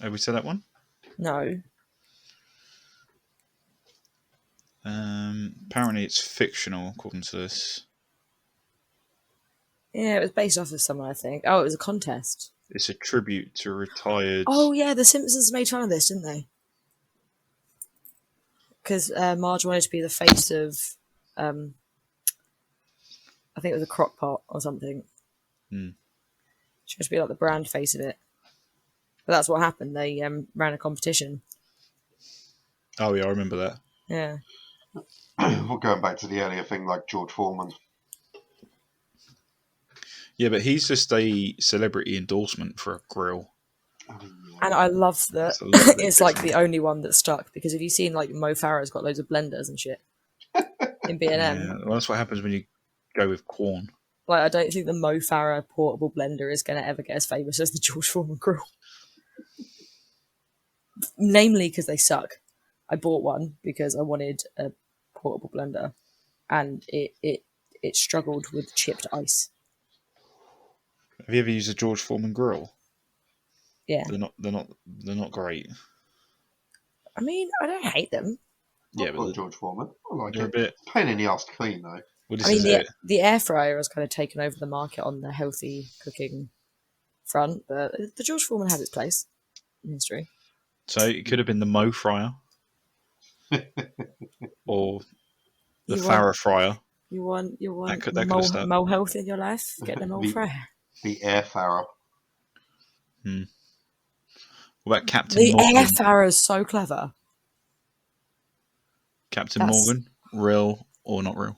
Have we said that one? No. Apparently it's fictional, according to this. Yeah, it was based off of someone, I think. Oh, it was a contest. It's a tribute to retired. Oh yeah, The Simpsons made fun of this, didn't they? Because Marge wanted to be the face of, I think it was a crock pot or something. She wanted to be like the brand face of it. But that's what happened. They ran a competition. Oh yeah, I remember that. Yeah. We're going back to the earlier thing, like George Foreman. Yeah, but he's just a celebrity endorsement for a grill. And I love that it's like the only one that stuck, because if you've seen like Mo Farah's got loads of blenders and shit in B&M. Yeah, well, that's what happens when you go with Quorn. Like, I don't think the Mo Farah portable blender is going to ever get as famous as the George Foreman grill. namely because they suck. I bought one because I wanted a portable blender, and it struggled with chipped ice. Have you ever used a George Foreman grill? Yeah, They're not great. I mean, I don't hate them. Yeah, I've got a but George Foreman. I like they're a it. bit. Pain in the ass to clean though. Well, I this mean, is it. the air fryer has kind of taken over the market on the healthy cooking front, but the George Foreman has its place in history. So it could have been the Mo fryer or the You want Farrah fryer. you want That could have stuck. more health in your life? Get them all the fryer. the air farrow. What about Captain The air Morgan? fryer is so clever. Captain That's- Morgan, real or not real?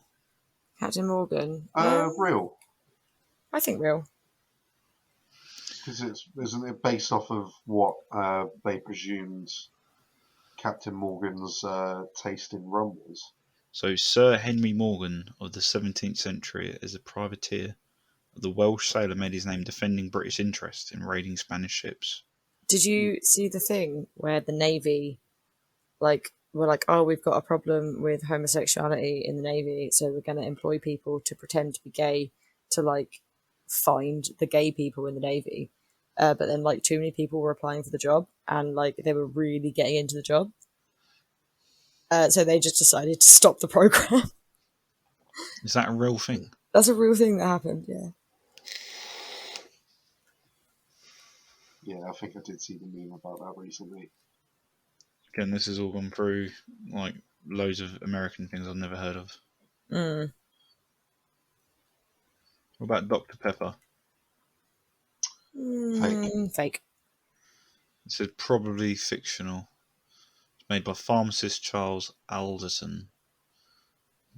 Captain Morgan. Real. I think real. Because isn't it based off of what they presumed Captain Morgan's taste in rum was? So Sir Henry Morgan of the 17th century, as a privateer of the Welsh sailor, made his name defending British interests in raiding Spanish ships. Did you see the thing where the Navy, were like, oh, we've got a problem with homosexuality in the Navy, so we're going to employ people to pretend to be gay to, like, find the gay people in the Navy. But then, like, too many people were applying for the job, and, like, they were really getting into the job. So they just decided to stop the program. Is that a real thing? That's a real thing that happened, yeah. Yeah, I think I did see the meme about that recently. Again, this has all gone through like loads of American things I've never heard of. Mm. What about Dr. Pepper? Fake. It said probably fictional. It's made by pharmacist Charles Alderson,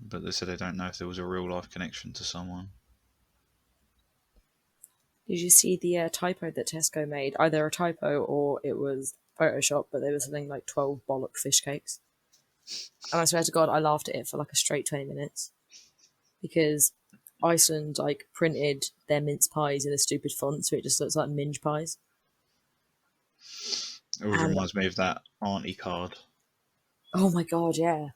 but they said they don't know if there was a real life connection to someone. Did you see the typo that Tesco made? Either a typo or it was Photoshop, but they were selling like 12 bollock fish cakes. And I swear to God, I laughed at it for like a straight 20 minutes. Because Iceland like printed their mince pies in a stupid font, so it just looks like minge pies. It always And reminds me of that auntie card. oh my God, yeah.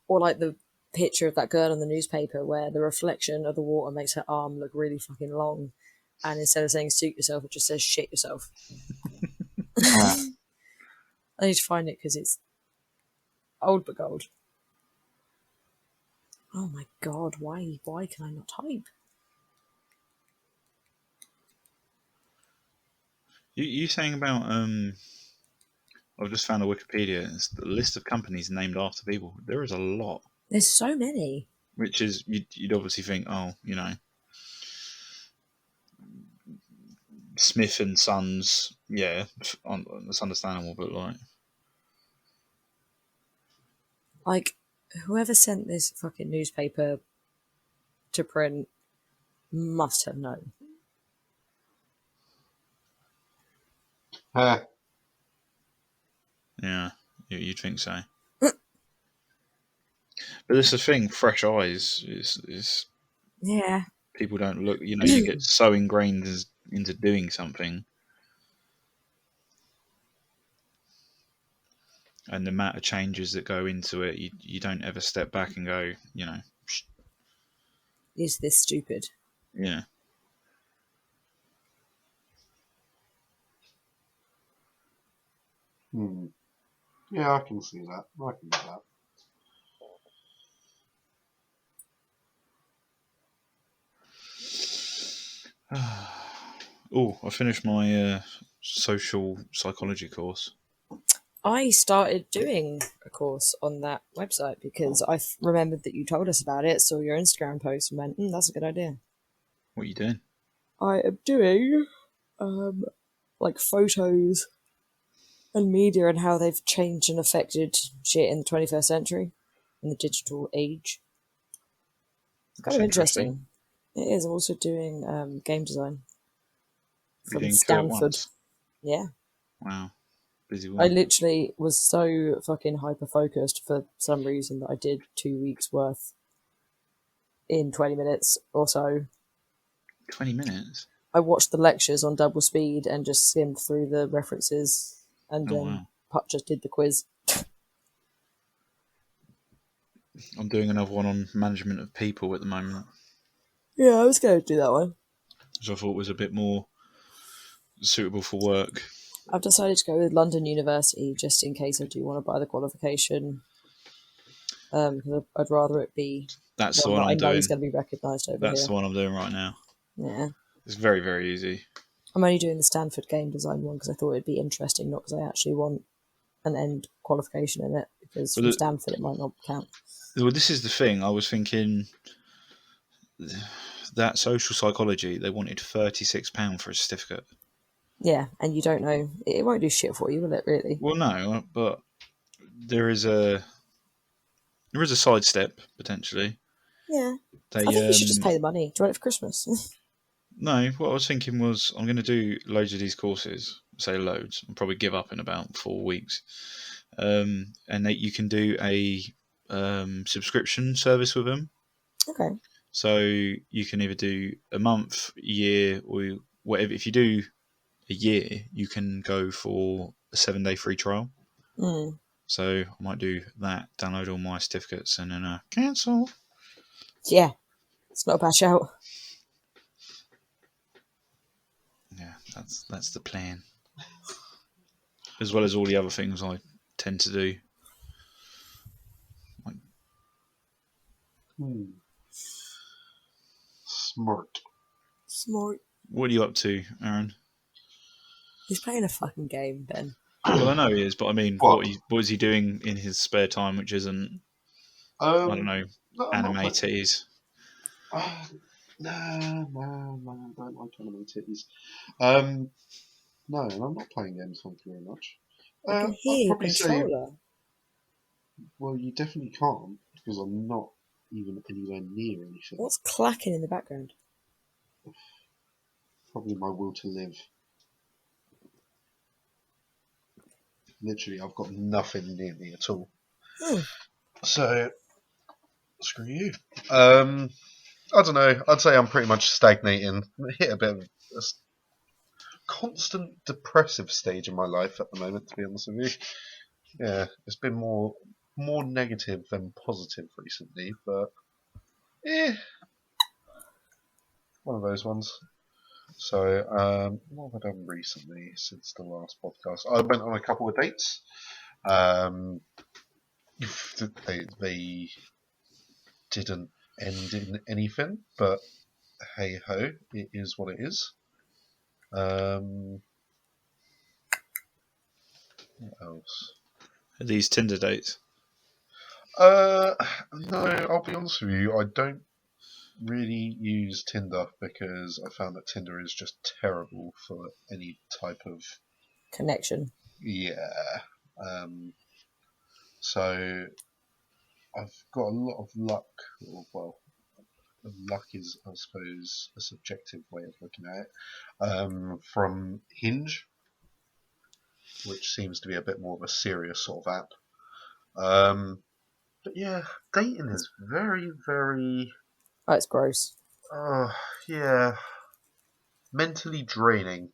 Or like the picture of that girl on the newspaper where the reflection of the water makes her arm look really fucking long. And instead of saying suit yourself, it just says shit yourself. I need to find it because it's old but gold. Oh my God, why can I not type? You saying about I've just found a Wikipedia. It's the list of companies named after people. There is a lot. There's so many. Which is you'd obviously think, oh, you know, Smith and Sons, yeah, that's understandable, but Like, whoever sent this fucking newspaper to print must have known. yeah, you'd think so. But it's the thing, fresh eyes is Yeah. people don't look. You know, you get so ingrained into doing something, and the amount of changes that go into it, you don't ever step back and go, you know, Is this stupid? yeah. Yeah, I can see that. I can do that. Oh, I finished my social psychology course. I started doing a course on that website because I remembered that you told us about it, saw your Instagram post and went, that's a good idea. What are you doing? I am doing like photos and media and how they've changed and affected shit in the 21st century, in the digital age. It's kind of interesting. It is. I'm also doing game design You're from doing two at Stanford. once? Yeah. Wow. Busy I woman. literally was so fucking hyper focused for some reason that I did 2 weeks worth in 20 minutes or so. 20 minutes? I watched the lectures on double speed and just skimmed through the references and Oh, wow. Putt just did the quiz. I'm doing another one on management of people at the moment, Yeah, I was going to do that one. which I thought was a bit more suitable for work. I've decided to go with London University just in case I do want to buy the qualification. Because I'd rather it be That's the one one that I I'm know is doing. going to be recognised over That's here. the one I'm doing right now. Yeah. It's very, very easy. I'm only doing the Stanford game design one because I thought it'd be interesting, not because I actually want an end qualification in it, because Well, from Stanford it might not count. Well, this is the thing. I was thinking that social psychology, they wanted £36 for a certificate. Yeah, and you don't know. It won't do shit for you, will it, really? Well, no, but there is a sidestep potentially. Yeah. They I think you should just pay the money. Do you want it for Christmas? No, what I was thinking was I'm going to do loads of these courses. Say loads. I'll probably give up in about 4 weeks. And that you can do a subscription service with them. Okay. So you can either do a month, year, or whatever. If you do a year, you can go for a 7-day free trial. Mm. So I might do that, download all my certificates, and then cancel. Yeah, it's not a bad shout. Yeah, that's the plan. As well as all the other things I tend to do. Smart. Smart. What are you up to, Aaron? He's playing a fucking game, Ben. Well, I know he is, but I mean, What? what is he doing in his spare time, which isn't, I don't know, No, anime titties? No, I don't like anime titties. No, I'm not playing games, thank you very much. I can I'd hear your probably say, controller. well, you definitely can't, because I'm not even anywhere near anything. What's clacking in the background? Probably my will to live. Literally, I've got nothing near me at all. So, screw you. I don't know. I'd say I'm pretty much stagnating. Hit a bit of a constant depressive stage in my life at the moment, to be honest with you. Yeah, it's been more negative than positive recently, but one of those ones. So, what have I done recently since the last podcast? I went on a couple of dates. They didn't end in anything, but hey ho, it is what it is. What else? Are these Tinder dates? No, I'll be honest with you, I don't really use Tinder because I found that Tinder is just terrible for any type of Connection. yeah. So I've got a lot of luck. Well, luck is, I suppose, a subjective way of looking at it. From Hinge, which seems to be a bit more of a serious sort of app. But yeah, dating is very, very. Oh, it's gross. Yeah, mentally draining.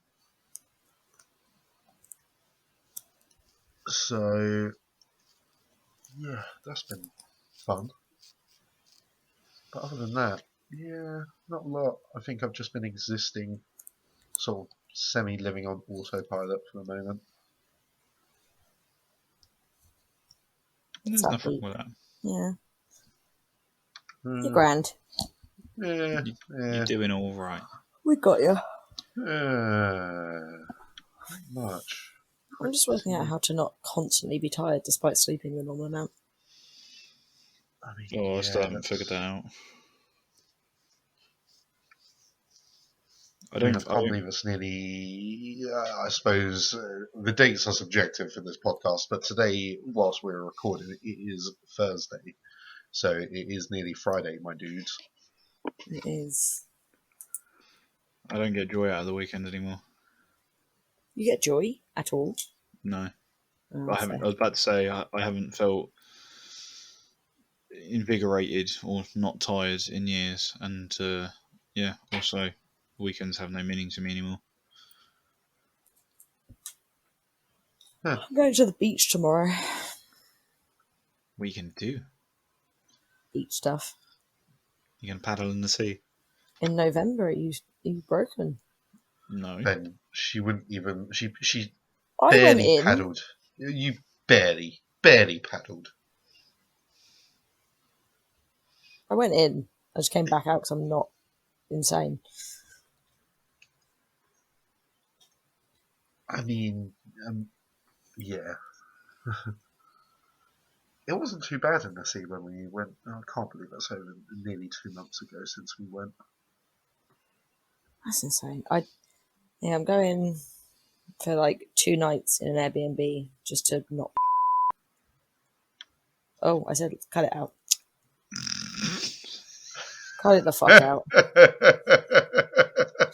So, yeah, that's been fun. But other than that, yeah, not a lot. I think I've just been existing, sort of semi-living on autopilot for the moment. There's It's nothing upbeat. wrong with that. Yeah. You're grand. Yeah, You're doing all right. We got you. pretty much. I'm just working out how to not constantly be tired despite sleeping the normal amount. I mean, Oh, I still yeah, haven't figured that out. I can't believe it's nearly. I suppose the dates are subjective for this podcast, but today, whilst we're recording, it is Thursday, so it is nearly Friday, my dudes. It is. I don't get joy out of the weekend anymore. You get joy at all? No, Oh, I haven't. fair. I was about to say I haven't felt invigorated or not tired in years, and yeah, also weekends have no meaning to me anymore. I'm going to the beach tomorrow. What you can do? Beach stuff. You can paddle in the sea. In November, are you broken? No. Then she wouldn't even. She I went barely in. paddled. You barely paddled. I went in. I just came back out because I'm not insane. I mean, yeah. It wasn't too bad in the sea when we went. I can't believe that's over nearly 2 months ago since we went. That's insane. I'm going for like 2 nights in an Airbnb just to not. Oh, I said cut it out. Cut it the fuck out.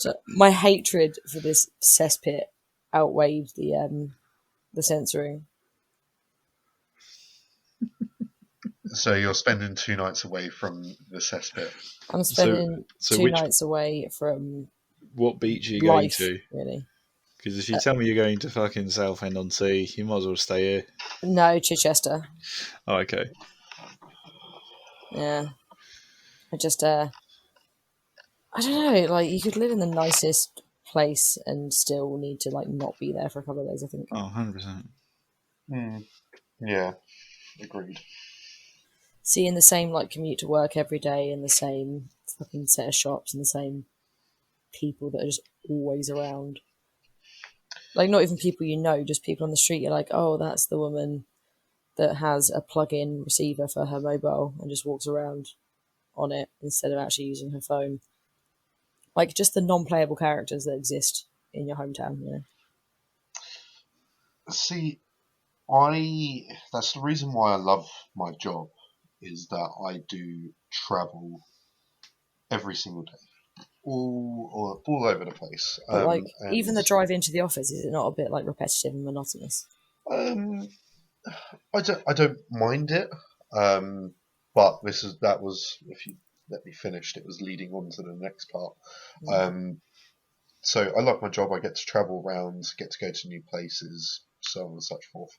So my hatred for this cesspit outweighed the censoring. So you're spending 2 nights away from the cesspit. I'm spending So 2 nights away from what beach are you going life, to? really. Because if you tell me you're going to fucking Southend on Sea, you might as well stay here. No, Chichester. Oh, okay. Yeah. I just, I don't know, like, you could live in the nicest place and still need to, like, not be there for a couple of days, I think. Oh, 100%. Yeah, agreed. Seeing the same, like, commute to work every day and the same fucking set of shops and the same people that are just always around. Like, not even people you know, just people on the street. You're like, oh, that's the woman that has a plug-in receiver for her mobile and just walks around on it instead of actually using her phone. Like, just the non-playable characters that exist in your hometown, you know? See, that's the reason why I love my job, is that I do travel every single day, all over the place. But, like, And even the drive into the office, is it not a bit, like, repetitive and monotonous? um, I don't mind it. But that was, if you let me finish, it was leading on to the next part. So I love my job. I get to travel around, get to go to new places, so on and such forth.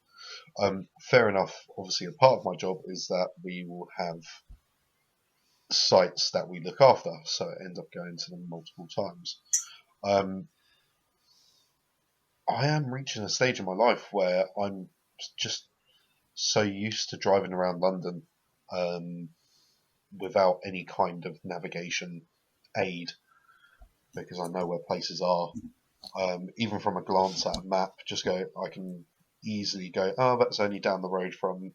Fair enough. Obviously, a part of my job is that we will have sites that we look after, so I end up going to them multiple times. Um, I am reaching a stage in my life where I'm just so used to driving around London um, without any kind of navigation aid, because I know where places are. Even from a glance at a map, I can easily go, oh, that's only down the road from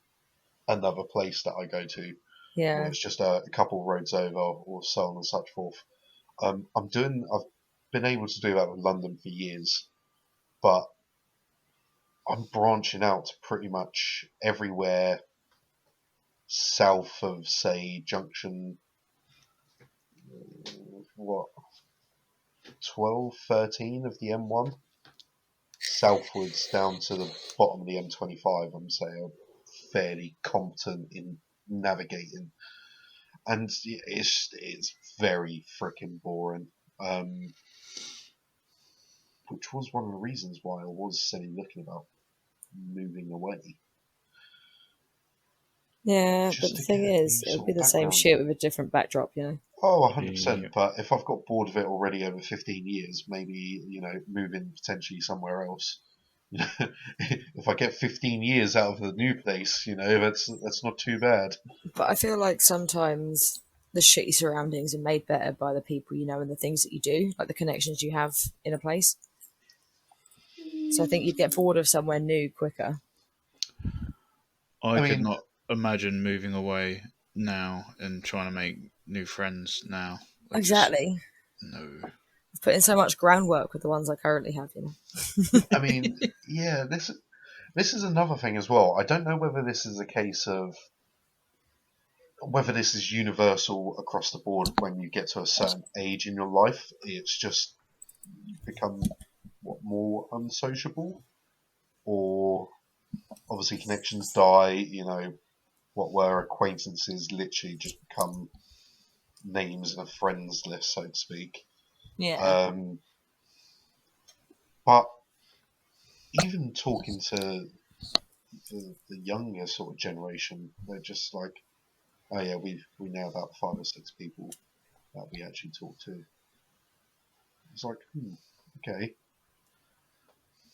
another place that I go to, or Yeah. it's just a couple roads over, or so on and such forth. I've been able to do that with London for years, but I'm branching out to pretty much everywhere south of, say, junction, what, 12, 13 of the M1, southwards down to the bottom of the M25. I'm saying I'm fairly competent in navigating, and it's very freaking boring. Which was one of the reasons why I was silly looking about moving away. Yeah, but Just the to thing get a new is, it'll sort be of the same background. shit with a different backdrop, you know? Oh, Yeah. 100%. But if I've got bored of it already over 15 years, maybe, moving potentially somewhere else. If I get 15 years out of the new place, that's not too bad. But I feel like sometimes the shitty surroundings are made better by the people you know and the things that you do, like the connections you have in a place. So I think you'd get bored of somewhere new quicker. I I could mean, not imagine moving away now and trying to make new friends now. Exactly. No. I've put in so much groundwork with the ones I currently have, you know? I mean, yeah, this is another thing as well. I don't know whether this is a case of whether this is universal across the board when you get to a certain age in your life. It's just you become more unsociable, or obviously connections die. What were acquaintances literally just become names in a friends list, so to speak. Yeah. Um, but even talking to the younger sort of generation, they're just like, oh yeah, we know about 5 or 6 people that we actually talk to. It's like, okay,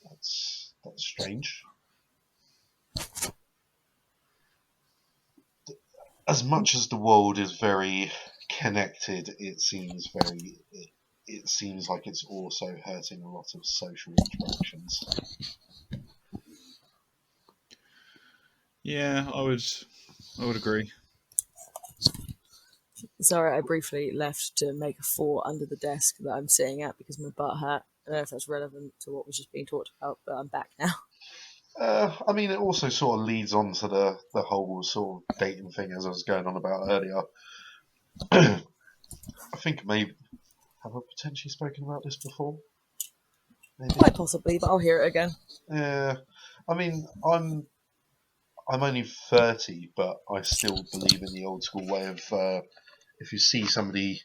that's strange. As much as the world is very connected, it seems like it's also hurting a lot of social interactions. Yeah, I would agree. Sorry, I briefly left to make a fort under the desk that I'm sitting at because my butt hurt. I don't know if that's relevant to what was just being talked about, but I'm back now. I mean, it also sort of leads on to the whole sort of dating thing as I was going on about earlier. I think maybe have I potentially spoken about this before? Maybe. Quite possibly, but I'll hear it again. Yeah, I mean, I'm only 30, but I still believe in the old school way of if you see somebody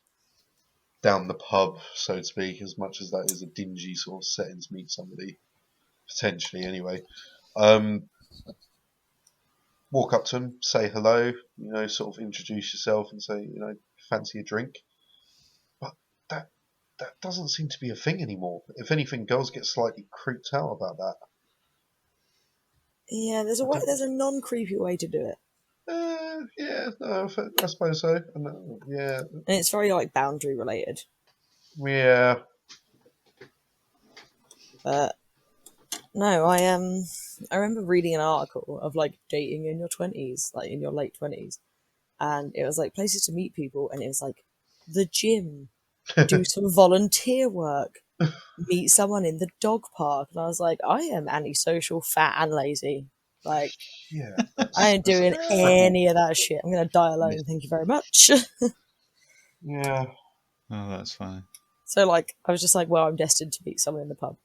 down the pub, so to speak, as much as that is a dingy sort of setting to meet somebody, potentially anyway. Walk up to them, say hello, sort of introduce yourself and say, fancy a drink. But that doesn't seem to be a thing anymore. If anything, girls get slightly creeped out about that. Yeah, there's a non-creepy way to do it. Yeah, no, I suppose so. Yeah, and it's very like boundary related. Yeah. But no, I remember reading an article of like dating in your 20s, like in your late 20s, and it was like places to meet people, and it was like the gym, do some volunteer work, meet someone in the dog park, and I was like, I am antisocial, fat, and lazy. Like, Yeah, I ain't doing any of that shit. I'm gonna die alone. Thank you very much. Yeah. Oh, that's funny. So like, I was just like, well, I'm destined to meet someone in the pub.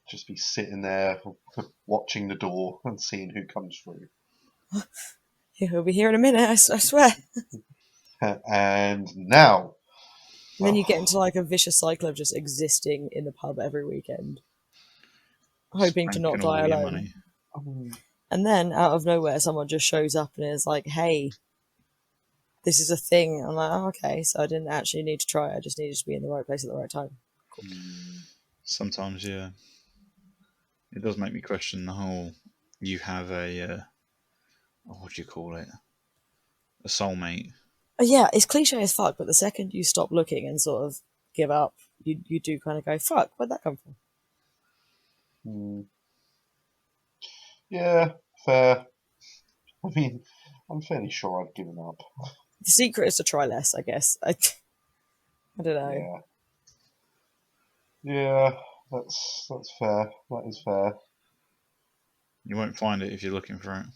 Just be sitting there watching the door and seeing who comes through. He'll be here in a minute, I swear. And now. And then you get into like a vicious cycle of just existing in the pub every weekend, hoping to not die alone. And then out of nowhere, someone just shows up and is like, hey, this is a thing. I'm like, oh, okay, so I didn't actually need to try it. I just needed to be in the right place at the right time. Cool. Sometimes, yeah. It does make me question the whole, you have a, what do you call it? A soulmate. Yeah, it's cliche as fuck, but the second you stop looking and sort of give up, you do kind of go, fuck, where'd that come from? Yeah, fair. I mean, I'm fairly sure I've given up. The secret is to try less, I guess. I don't know. Yeah, that's fair. That is fair. You won't find it if you're looking for it.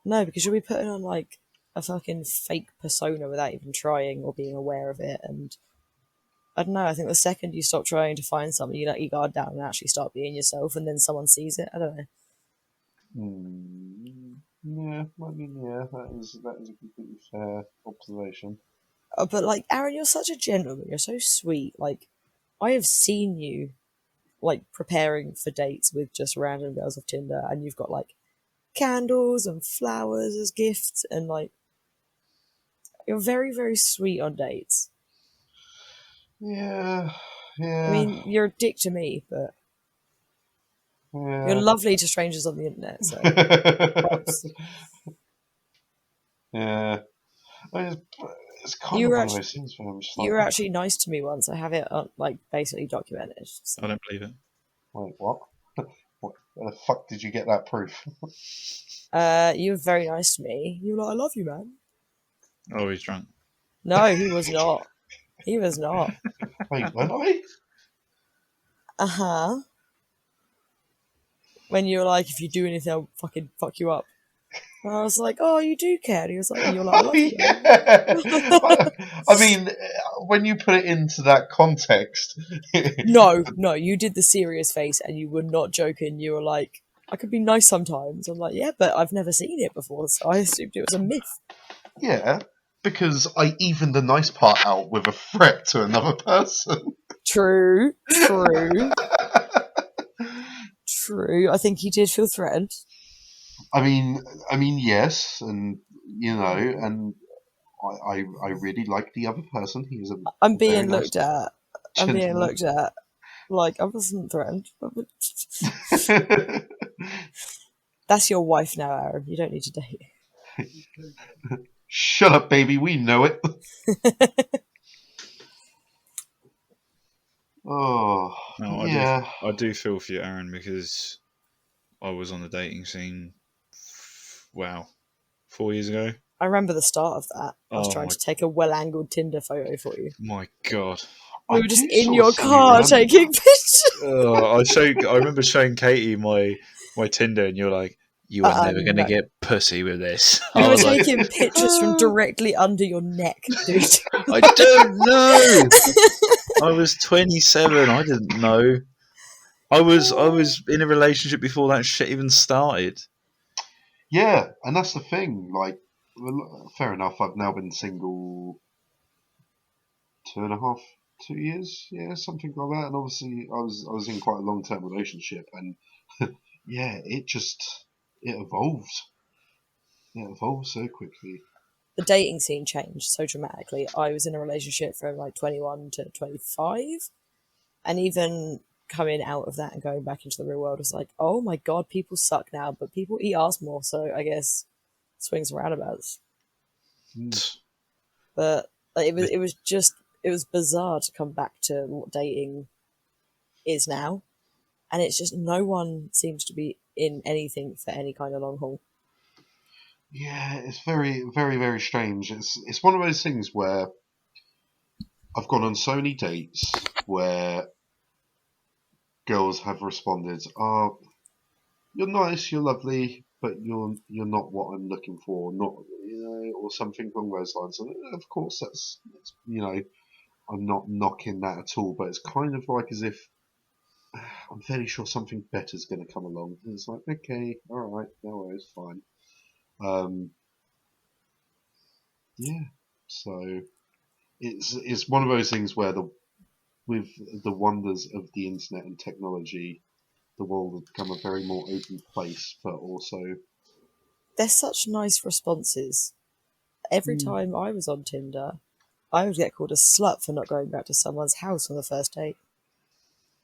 No, because you'll be putting on like a fucking fake persona without even trying or being aware of it. And I don't know, I think the second you stop trying to find something, you let your guard down and actually start being yourself, and then someone sees it. I don't know. Yeah, I mean, yeah, that is a completely fair observation. But like, Aaron, you're such a gentleman. You're so sweet. Like, I have seen you like preparing for dates with just random girls off Tinder, and you've got like candles and flowers as gifts, and like, you're very, very sweet on dates. Yeah. I mean, you're a dick to me, but you're lovely to strangers on the internet. So, yeah. I mean, it's kind of one of those things where I'm just like, you were actually nice to me once. I have it like basically documented. So. I don't believe it. Wait, what? Where the fuck did you get that proof? You were very nice to me. You were like, I love you, man. Oh, he's drunk. No, he was not. He was not. Wait, when I? Uh-huh. When you were like, if you do anything, I'll fucking fuck you up. And I was like, oh, you do care. And he was like, and you're like, I love you. Yeah. I mean, when you put it into that context. No, you did the serious face and you were not joking. You were like, I could be nice sometimes. I'm like, yeah, but I've never seen it before, so I assumed it was a myth. Yeah, because I evened the nice part out with a threat to another person. True. True. I think he did feel threatened. I mean, yes, and and I really like the other person. He was a I'm very being nice looked at. I'm being gentleman. looked at. Like, I wasn't threatened. That's your wife now, Aaron. You don't need to date. Shut up, baby. We know it. Oh, No, yeah. I do feel for you, Aaron, because I was on the dating scene. Wow, 4 years ago. I remember the start of that. I was Oh trying my, to take a well-angled Tinder photo for you. my God. We I were just do in sort of your see you car remember taking that. pictures. I remember showing Katie my Tinder, and you're like, "You are never gonna No. get pussy with this." We I were was like, taking pictures from directly under your neck, dude. I don't know. I was 27. I didn't know. I was in a relationship before that shit even started. Yeah, and that's the thing. Like, well, fair enough. I've now been single 2.5, 2 years, yeah, something like that. And obviously, I was in quite a long term relationship, and yeah, it evolved. It evolved so quickly. The dating scene changed so dramatically. I was in a relationship from like 21 to 25, and even coming out of that and going back into the real world was like, oh my god, people suck now, but people eat ass more, so I guess swings and roundabouts. Mm. But like, it was bizarre to come back to what dating is now, and it's just no one seems to be in anything for any kind of long haul. Yeah, it's very, very, very strange. It's one of those things where I've gone on so many dates where girls have responded, "Oh, you're nice, you're lovely, but you're not what I'm looking for, not or something along those lines." And of course, that's I'm not knocking that at all, but it's kind of like as if I'm fairly sure something better is going to come along. And it's like, okay, all right, no worries, fine. Um, yeah, so it's one of those things where with the wonders of the internet and technology, the world has become a very more open place, but also They're such nice responses. Every time I was on Tinder, I would get called a slut for not going back to someone's house on the first date,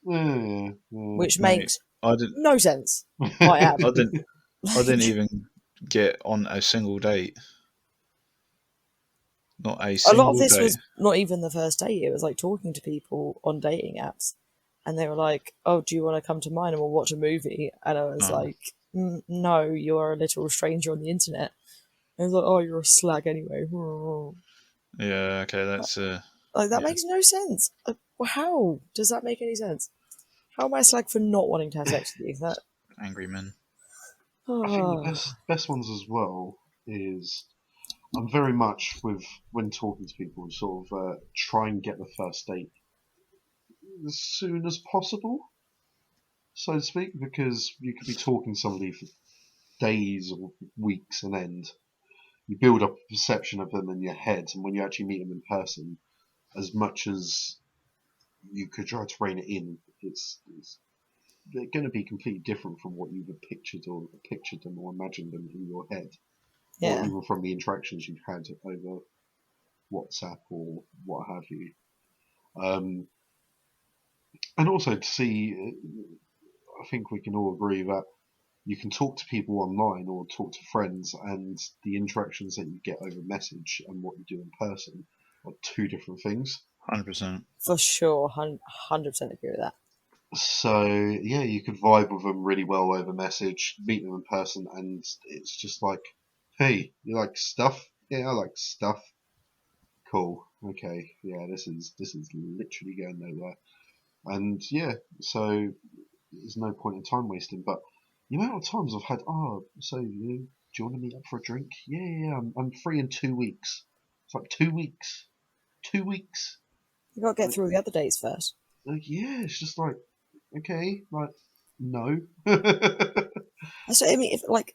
which Mate, makes I didn't. no sense. I am. I didn't. I didn't even get on a single date. Not a A lot of single this date. was not even the first date. It was like talking to people on dating apps, and they were like, "Oh, do you want to come to mine and we'll watch a movie?" And I was Oh, like, "No, you are a literal stranger on the internet." And I was like, "Oh, you're a slag anyway." yeah. Okay, that's Like that yeah. makes no sense. How does that make any sense? How am I a slag for not wanting to have sex with you? That Angry men. I think the oh, best ones as well is I'm very much with when talking to people, sort of try and get the first date as soon as possible, so to speak, because you could be talking to somebody for days or weeks and end. You build up a perception of them in your head, and when you actually meet them in person, as much as you could try to rein it in, it's they're going to be completely different from what you've pictured them or imagined them in your head, or yeah. even from the interactions you've had over WhatsApp or what have you. Um, and also to see, I think we can all agree that you can talk to people online or talk to friends, and the interactions that you get over message and what you do in person are two different things. 100%. For sure, 100% agree with that. So yeah, you could vibe with them really well over message, meet them in person, and it's just like, hey, you like stuff? Yeah, I like stuff. Cool. Okay. Yeah, this is literally going nowhere. And yeah, so there's no point in time wasting. But the amount of times I've had, so do you want to meet up for a drink? Yeah, yeah, yeah, I'm free in 2 weeks. It's like 2 weeks. 2 weeks. You got to get Like, through the other dates first. yeah, it's just like, okay, like, no. That's what I mean. If like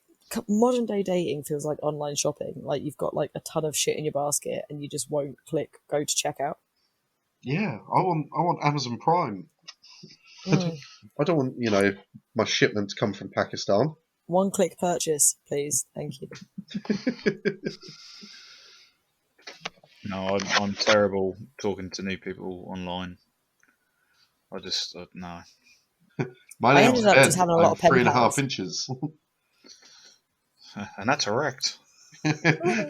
modern day dating feels like online shopping, like you've got like a ton of shit in your basket and you just won't click go to checkout. Yeah, I want Amazon Prime. Mm. I don't want my shipments come from Pakistan. One-click purchase, please. Thank you. No, I'm terrible talking to new people online. No. My I name's ended up Ben. just having a lot I'm of pen 3.5 pals. inches. And that's erect.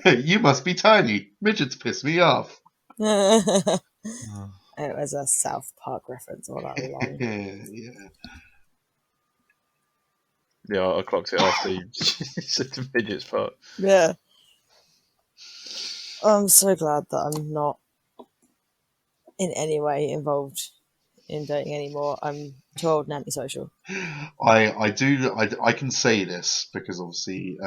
You must be tiny. Midgets piss me off. It Oh. was a South Park reference all along. Yeah. Yeah, I clocked it after you said the midgets part. Yeah. I'm so glad that I'm not in any way involved in dating anymore. I'm too old and antisocial. I can say this because obviously,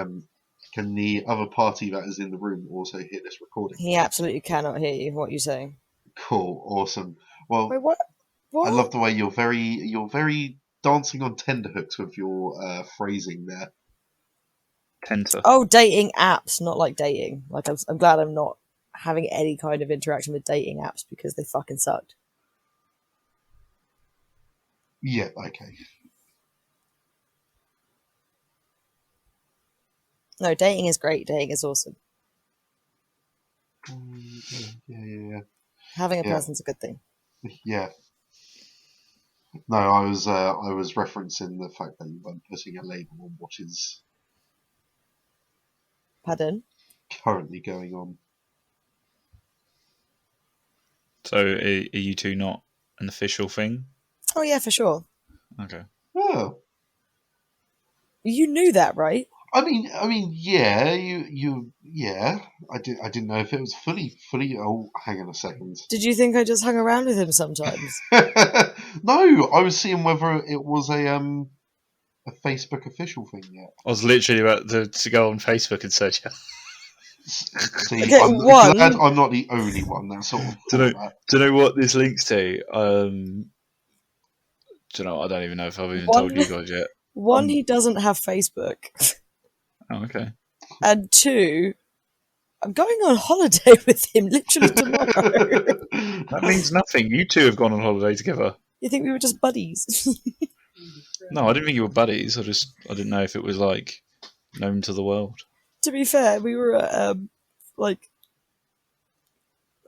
can the other party that is in the room also hear this recording? He absolutely cannot hear you. What are you saying? Cool, awesome. Well, Wait, what? I love the way you're very dancing on tenterhooks with your phrasing there. Tenter. Oh, dating apps, not like dating. Like I'm glad I'm not having any kind of interaction with dating apps because they fucking sucked. Yeah, okay. No, dating is great. Dating is awesome. Yeah. Having a Yeah. person's a good thing. Yeah. No, I was referencing the fact that you weren't putting a label on what is Pardon? currently going on. So are you two not an official thing? Oh yeah, for sure. Okay. Oh. You knew that, right? I mean, yeah, yeah. I didn't know if it was fully. Oh, hang on a second. Did you think I just hung around with him sometimes? No, I was seeing whether it was a Facebook official thing yet. I was literally about to go on Facebook and search. See, Okay, I'm one- glad I'm not the only one that sort of thought that. Do you know what this links to? Do you know? I don't even know if I've even told you guys yet. One, he doesn't have Facebook, Oh, okay. and two, I'm going on holiday with him literally tomorrow. That means nothing. You two have gone on holiday together. You think we were just buddies? No, I didn't think you were buddies. I didn't know if it was like known to the world. To be fair, we were at like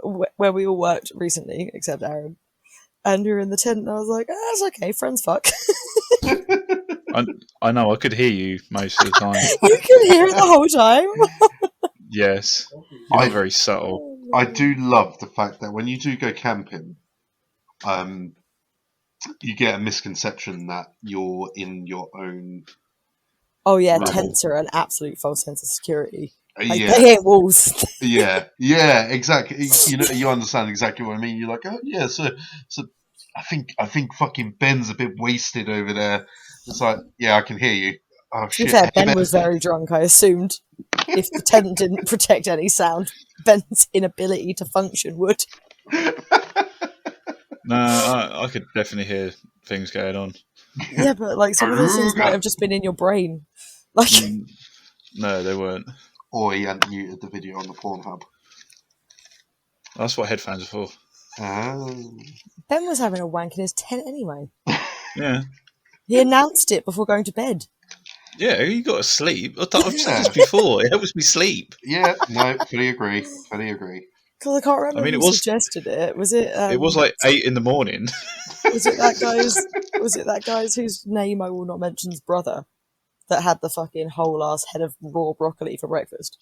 where we all worked recently, except Aaron, and we were in the tent, and I was like, "That's okay, friends fuck." I know. I could hear you most of the time. You could hear it the whole time. Yes, you're not very subtle. I do love the fact that when you do go camping, you get a misconception that you're in your own. Oh yeah, Right. tents are an absolute false sense of security. Like, Yeah, they ain't walls. yeah, exactly. You know, you understand exactly what I mean. You're like, oh yeah, so I think fucking Ben's a bit wasted over there. It's like, yeah, I can hear you. Oh To be shit, fair, hey, Ben was very drunk. I assumed if the tent didn't protect any sound, Ben's inability to function would. No, I could definitely hear things going on. Yeah, but like some of those things might have just been in your brain. Like, No, they weren't. Or he hadn't muted the video on the Pornhub. That's what headphones are for. Ben was having a wank in his tent anyway. Yeah. He announced it before going to bed. Yeah, you got to sleep. I've said this before. It helps me sleep. Yeah, no, fully agree. Because I can't remember I mean, who suggested it. Was it? It was like 8 in the morning. Was it that guy's? Was it that guy's whose name I will not mention's brother that had the fucking whole ass head of raw broccoli for breakfast?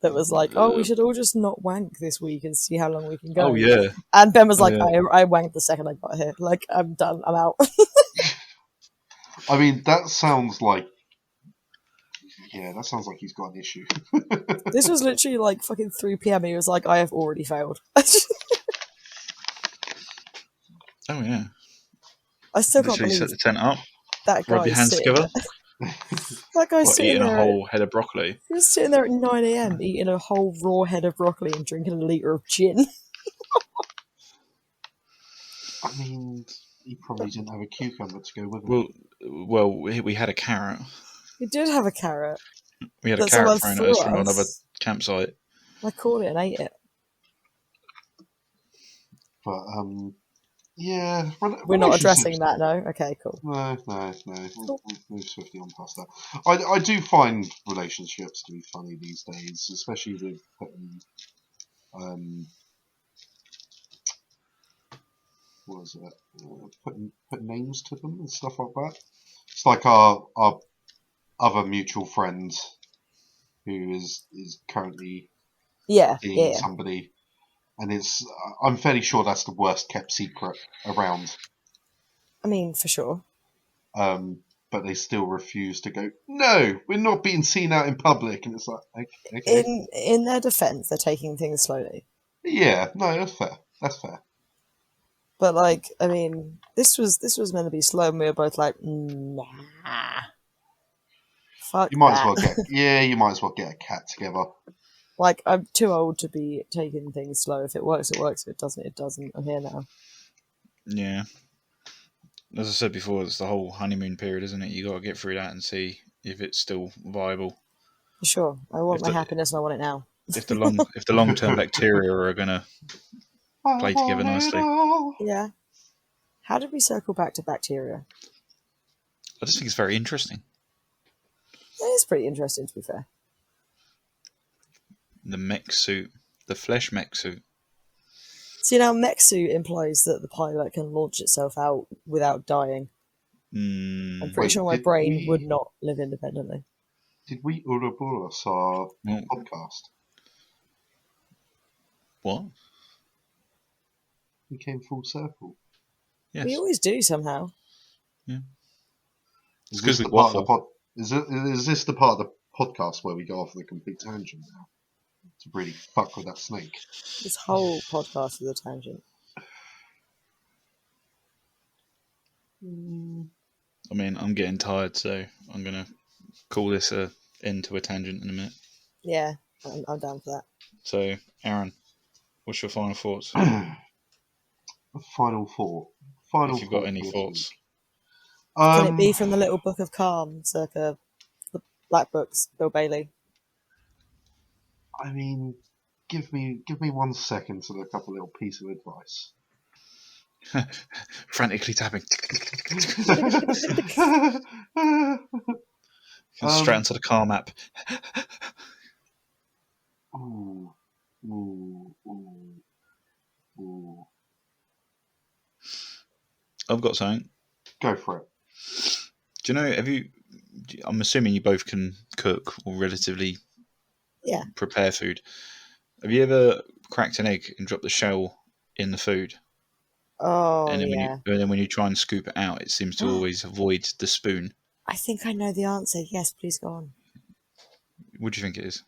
That was like, oh, we should all just not wank this week and see how long we can go. Oh, yeah. And Ben was like, yeah. I wanked the second I got here. Like, I'm done. I'm out. I mean, that sounds like. Yeah, that sounds like he's got an issue. This was literally like fucking 3 p.m. He was like, I have already failed. Oh, yeah. I still can't Literally believe set the tent up, that guy rub your hands together, That guy's like sitting eating there. a whole head of broccoli. He was sitting there at 9 a.m. eating a whole raw head of broccoli and drinking a litre of gin. I mean, he probably didn't have a cucumber to go with him. Well, we had a carrot. He did have a carrot. We had a That carrot someone thrown at us threw from us. another campsite. I caught it and ate it. But Yeah, We're not relationships. addressing that, no? Okay, cool. No. Cool. We'll move swiftly on past that. I do find relationships to be funny these days, especially with putting what is it? Putting names to them and stuff like that. It's like our other mutual friend who is currently Yeah, seeing yeah. somebody, and I'm fairly sure that's the worst kept secret around. I mean, for sure. But they still refuse to go. No, we're not being seen out in public, and it's like, okay. In their defense, they're taking things slowly. Yeah, no, that's fair. That's fair. But like, I mean, this was meant to be slow, and we were both like, nah, fuck You might as that. well you might as well get a cat together. Like, I'm too old to be taking things slow. If it works, it works. If it doesn't, it doesn't. I'm here now. Yeah. As I said before, it's the whole honeymoon period, isn't it? You got to get through that and see if it's still viable. For sure. I want If my the happiness and I want it now. if the long term bacteria are going to play together nicely. Yeah. How did we circle back to bacteria? I just think it's very interesting. It is pretty interesting, to be fair. The Mechsuit, the flesh Mechsuit. See, now Mechsuit implies that the pilot can launch itself out without dying. I'm pretty sure my brain would not live independently. Did we Ouroboros our podcast? What? We came full circle. Yes. We always do somehow. Yeah. Is because this we the part of waffle. is this the part of the podcast where we go off the complete tangent now? To really fuck with that snake. This whole podcast is a tangent. I mean, I'm getting tired, so I'm going to call this a end to a tangent in a minute. Yeah, I'm down for that. So, Aaron, what's your final thoughts? Final thought. If you've got any thoughts. Can it be from the Little Book of Calm, circa the Black Books, Bill Bailey? I mean, give me 1 second to look up a little piece of advice. Frantically tapping. Straight onto the Calm app. Ooh. I've got something. Go for it. Do you know, I'm assuming you both can cook or relatively prepare food. Have you ever cracked an egg and dropped the shell in the food? Oh, and then yeah. when you try and scoop it out, it seems to always avoid the spoon. I think I know the answer. Yes, please go on. What do you think it is?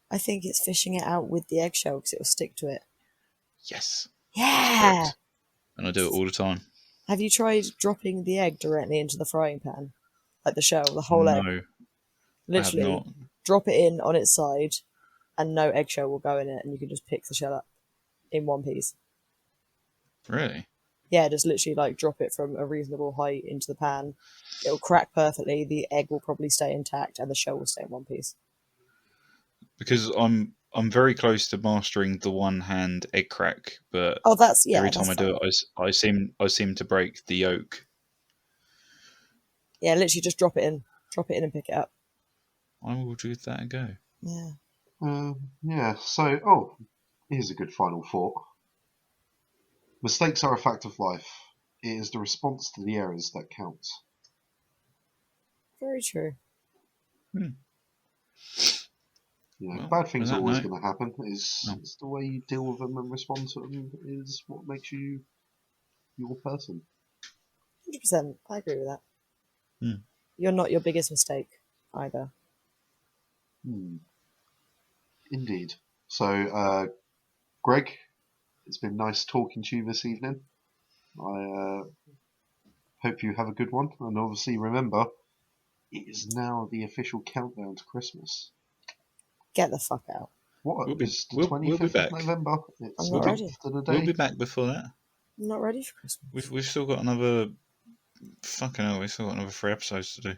I think it's fishing it out with the eggshell because it will stick to it. Yes. Yeah! And I do it all the time. Have you tried dropping the egg directly into the frying pan? Like the shell, the whole egg? No. Literally, I have not. drop it in on its side and no eggshell will go in it and you can just pick the shell up in one piece. Really? Yeah, just literally like drop it from a reasonable height into the pan. It'll crack perfectly, the egg will probably stay intact and the shell will stay in one piece. Because I'm very close to mastering the one hand egg crack, but every time I do it, I seem to break the yolk. Yeah, literally just drop it in and pick it up. I will give that a go. Yeah. Yeah. So, here's a good final thought. Mistakes are a fact of life. It is the response to the errors that counts. Very true. Bad things are always going to happen. It's the way you deal with them and respond to them is what makes you your person. 100%. I agree with that. You're not your biggest mistake either. Indeed. So, Greg, it's been nice talking to you this evening. I hope you have a good one. And obviously, remember, it is now the official countdown to Christmas. Get the fuck out. What? We'll be of back. November. I'm not ready. We'll be back before that. I'm not ready for Christmas. We've still got another... Fucking hell, we've still got another 3 episodes to do.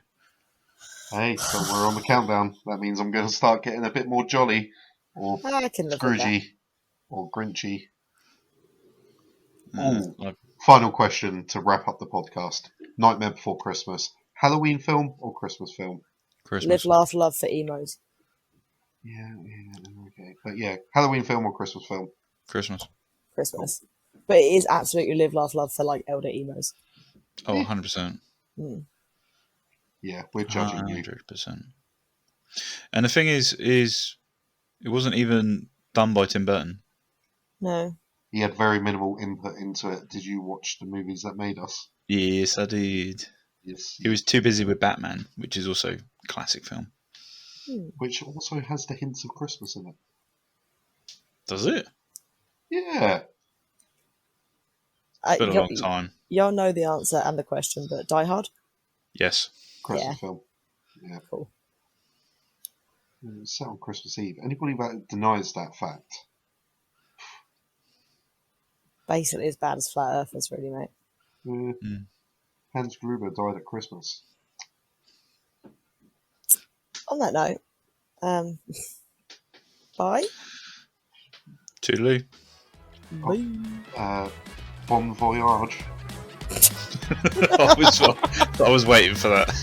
Hey, but we're on the countdown. That means I'm going to start getting a bit more jolly, or I can live with that. Scroogey, or Grinchy. I've Final question to wrap up the podcast. Nightmare Before Christmas. Halloween film or Christmas film? Christmas. Live, laugh, love for emos. Yeah, okay. But yeah, Halloween film or Christmas film? Christmas. Christmas. But it is absolutely live, laugh, love for like elder emos. Oh, 100%. Yeah, we're judging you. 100%. And the thing is it wasn't even done by Tim Burton. No. He had very minimal input into it. Did you watch the movies that made us? Yes, I did. Yes. He was too busy with Batman, which is also a classic film. Which also has the hints of Christmas in it. Does it? Yeah. It's been a long time. Y'all know the answer and the question, but Die Hard? Yes. Christmas film. Yeah. Cool. It's set on Christmas Eve. Anybody that denies that fact? Basically as bad as Flat Earthers, really, mate. Hans Gruber died at Christmas. On that note, bye. Toodaloo. Bye. Bon voyage. I was waiting for that.